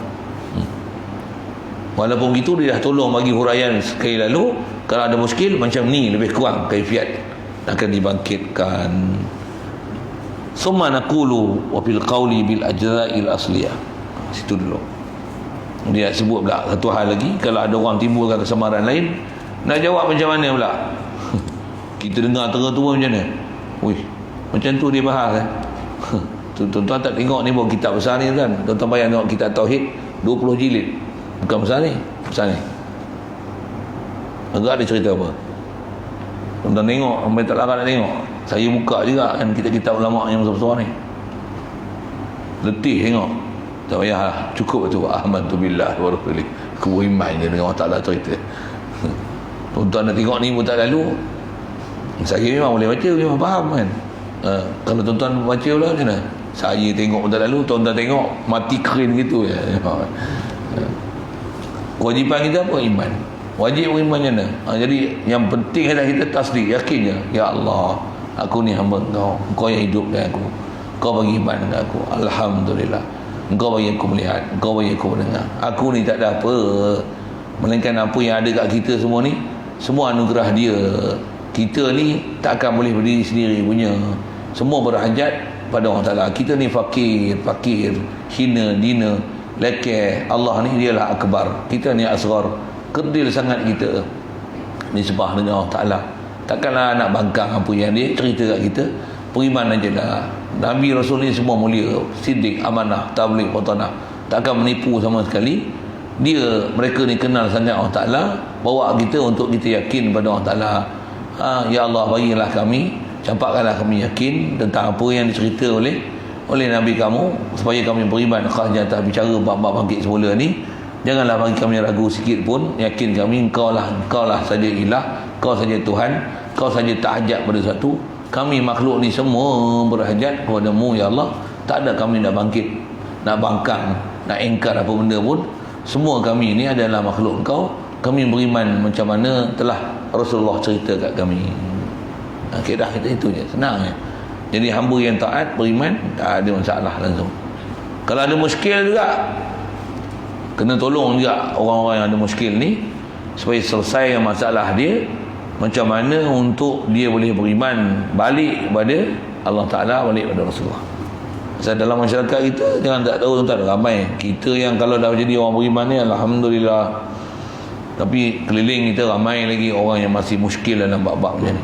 Speaker 1: Walaupun gitu, dia dah tolong bagi huraian sekali lalu. Kalau ada muskil macam ni, lebih kurang kaifiat akan dibangkitkan. Summa naqulu wa fil qawli bil ajza'il asliyah. Situ dulu. Dia sebut pula satu hal lagi, kalau ada orang timbulkan kesamaran lain, nak jawab macam mana pula? Kita dengar tertua macam mana? Wih, macam tu dia bahas kan? Tuan-tuan tak tengok ni bawa kitab besar ni kan? Tuan-tuan bayang tengok kitab Tauhid 20 jilid. Bukan besar ni, besar ni. Agak ada cerita apa? Tuan-tuan tengok, sampai tak larat nak tengok. Saya buka juga kan kitab-kitab ulama yang besar-besar ni. Letih tengok. Tak payahlah, cukup tu. Alhamdulillah wa rasulih. Keberiman je dengan Allah Ta'ala cerita. Tuan-tuan nak tengok ni pun tak lalu. Saya memang boleh baca, memang faham kan. Kalau tuan-tuan baca pula macam mana? Saya tengok bentar lalu, tuan-tuan tengok mati kering gitu ya. Kewajipan kita apa? Iman. Wajib beriman je mana? Jadi yang penting adalah kita tasdik, yakin je. Ya Allah, aku ni hamba Engkau. Engkau yang hidup dengan aku. Engkau bagi iman dengan aku. Alhamdulillah. Engkau bagi aku melihat, Engkau bagi aku mendengar. Aku ni tak ada apa, melainkan apa yang ada kat kita semua ni, semua anugerah Dia. Kita ni takkan boleh berdiri sendiri punya. Semua berhajat pada Allah Ta'ala. Kita ni fakir, hina, dina, lekeh. Allah ni dialah akbar, kita ni asghar. Kerdil sangat kita disembah dengan Allah Ta'ala. Takkanlah nak bangkang apa yang Dia cerita kat kita. Beriman aja lah. Nabi Rasul ni semua mulia, siddiq, amanah, tabligh, watanah. Takkan menipu sama sekali. Mereka ni kenal sangat Allah Ta'ala. Bawa kita untuk kita yakin pada Allah Ta'ala. Ya Allah, bagilah kami, campakkanlah kami yakin tentang apa yang dicerita oleh Nabi kamu, supaya kami beriman khasnya atas bicara bab-bab bangkit semula ni. Janganlah bagi kami ragu sikit pun. Yakin kami Engkau lah saja ilah, Kau saja Tuhan, Kau saja tak hajat pada satu. Kami makhluk ni semua berhajat kepada-Mu ya Allah. Tak ada kami nak bangkit, nak bangkang, nak engkar apa benda pun. Semua kami ni adalah makhluk Engkau. Kami beriman macam mana telah Rasulullah cerita kat kami. Akidah kita itu je, senang je. Jadi hamba yang taat, beriman, tak ada masalah langsung. Kalau ada muskil juga, kena tolong juga orang-orang yang ada muskil ni, supaya selesai masalah dia. Macam mana untuk dia boleh beriman, balik kepada Allah Ta'ala, balik kepada Rasulullah. Sebab dalam masyarakat kita, jangan tak tahu tuan-tuan, ramai kita yang kalau dah jadi orang beriman ni, Alhamdulillah. Tapi keliling kita ramai lagi orang yang masih muskil dalam bab-bab macam ni.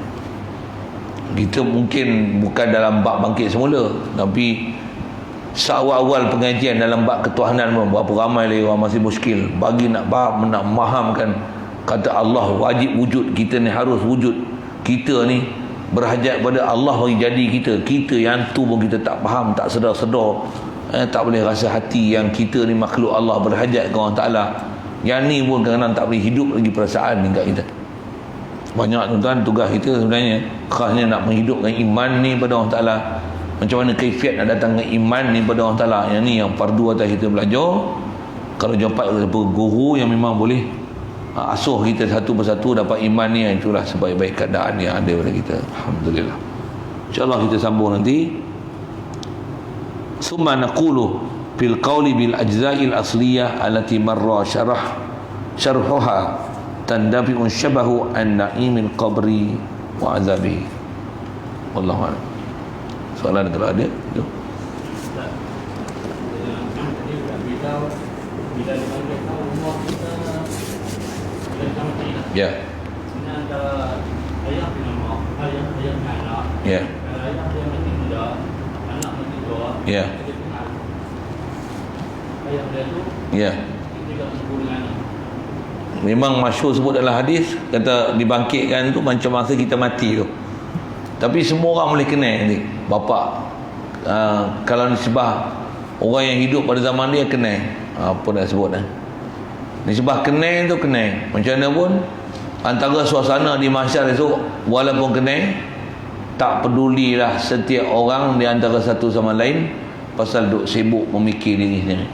Speaker 1: Kita mungkin bukan dalam bab bangkit semula, tapi seawal-awal pengajian dalam bab ketuhanan pun berapa ramai lagi orang masih muskil. Bagi nak faham, nak mahamkan kata Allah wajib wujud, kita ni harus wujud. Kita ni berhajat pada Allah bagi jadi kita yang tu pun kita tak faham, tak sedar-sedar, tak boleh rasa hati yang kita ni makhluk Allah, berhajat kepada Allah Ta'ala. Yang ni pun kadang-kadang tak boleh hidup lagi perasaan ni kat kita. Banyak tuan-tuan, tugas kita sebenarnya khasnya nak menghidupkan iman ni pada Allah Ta'ala. Macam mana kaifiat nak datangkan iman ni pada Allah Ta'ala. Yang ni yang fardu atas kita belajar. Kalau jumpa guru yang memang boleh asuh kita satu persatu dapat iman ni, itulah sebaik-baik keadaan yang ada pada kita. Alhamdulillah. InsyaAllah kita sambung nanti. Summa naqulu fil qawli bil ajza'il asliyah allati marra syarhuha tandafi'un syabahu an na'imil qabri wa azabihi. Wallahu a'lam. Soalan kalau ada tu. Ya. Ya. Ya. Ya. Memang masyhur sebut dalam hadis, kata dibangkitkan tu macam masa kita mati tu. Tapi semua orang boleh kenal nanti. Bapa kalau nisbah orang yang hidup pada zaman dia kenal. Apa nak sebut dah. Nisbah kenal tu kenal. Macam mana pun antara suasana di mahsyar esok, walaupun kenal, tak pedulilah setiap orang di antara satu sama lain pasal duk sibuk memikir diri sendiri.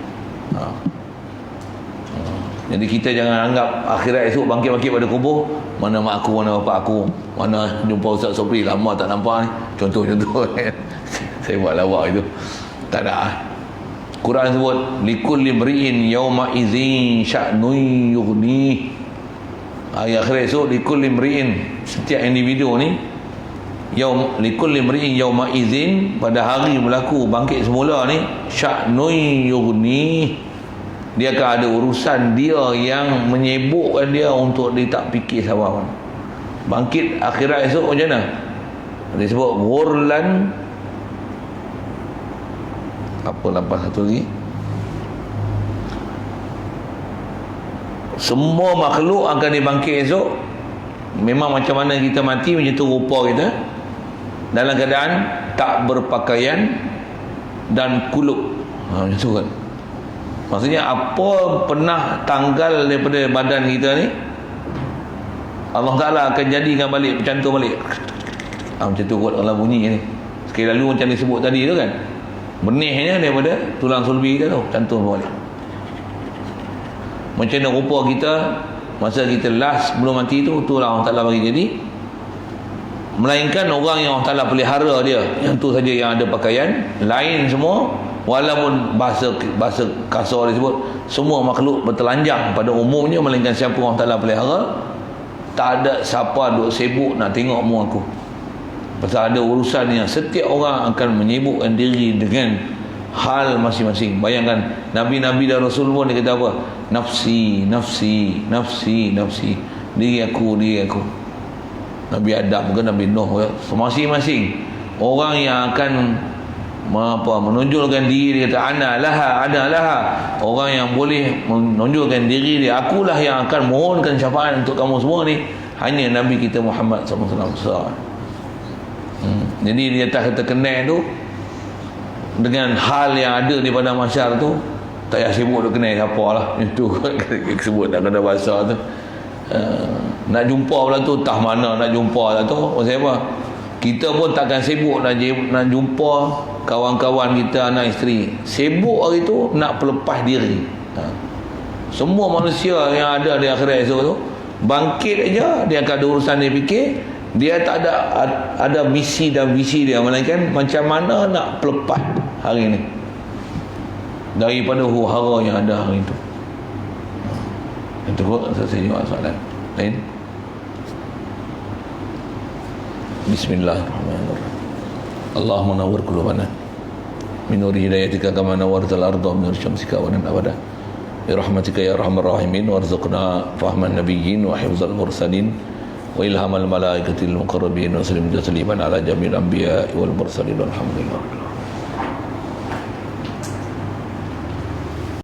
Speaker 1: Jadi kita jangan anggap akhirat esok bangkit-bangkit pada kubur, mana mak aku, mana bapak aku, mana jumpa Ustaz Sopri, lama tak nampak ni. Contoh-contoh saya buat lawak itu. Tak ada. Quran sebut likulli mri'in yauma idzin sya'nun yughni. Hari akhirat esok likulli mri'in, setiap individu ni likulli mri'in yauma idzin, pada hari berlaku bangkit semula ni, sya'nun yughni, dia akan ada urusan dia yang menyibukkan dia untuk dia tak fikir sabar pun. Bangkit akhirat esok macam mana? Dia sebut ghurlan, apa lepas satu lagi, semua makhluk akan dibangkit esok memang macam mana kita mati, macam tu rupa kita, dalam keadaan tak berpakaian dan kulub. Macam tu kan. Maksudnya apa pernah tanggal daripada badan kita ni, Allah Ta'ala akan jadikan balik, bercantum balik. Macam tu kot dalam bunyi ni. Sekali lalu macam disebut tadi tu kan, Benihnya daripada tulang sulbi kita tu, cantum balik. Macam mana rupa kita masa kita last sebelum mati tu, itulah Allah Ta'ala bagi jadi. Melainkan orang yang Allah Ta'ala pelihara dia, yang tu saja yang ada pakaian. Lain semua, walaupun bahasa kasar disebut, semua makhluk bertelanjang pada umumnya, melainkan siapa Allah Ta'ala pelihara, tak ada siapa duk sibuk nak tengok mu aku. Pasal ada urusan yang setiap orang akan menyibukkan diri dengan hal masing-masing. Bayangkan Nabi-Nabi dan Rasul pun dia kata apa? Nafsi, nafsi, nafsi, nafsi. Diri aku, diri aku. Nabi Adam ke Nabi Nuh, masing-masing orang yang akan menonjolkan diri, dia kata ana laha, ana laha. Orang yang boleh menonjolkan diri dia, akulah yang akan mohonkan syafaat untuk kamu semua ni, hanya Nabi kita Muhammad SAW. Jadi dia tak terkenal tu dengan hal yang ada di padang mahsyar tu, tak payah sibuk duk kenal siapa lah. Itu sebut nak kena bahasa tu. Nak jumpa pula tu, tah mana nak jumpa lah tu. Maksud apa? Kita pun takkan sibuk nak jumpa kawan-kawan kita, anak isteri. Sibuk hari tu nak pelepas diri. Semua manusia yang ada di akhirat esok tu, bangkit aja dia akan ada urusan dia fikir. Dia tak ada misi dan visi dia, melainkan macam mana nak pelepas hari ni daripada huru-hara yang ada hari itu. Itu pun saya jawab soalan lain. Bismillahirrahmanirrahim. Allahumma nawwir qulubana min nuri hidayatika kama nawwartal arda min nuri syamsika wa abada bi rahmatika ya arhamar rahimin warzuqna fahman nabiyyin wa hifzal mursalin wa ilhamal malaikatil muqarrabin wa sallim tasliman ala jami'il anbiya'i wal mursalin walhamdulillah.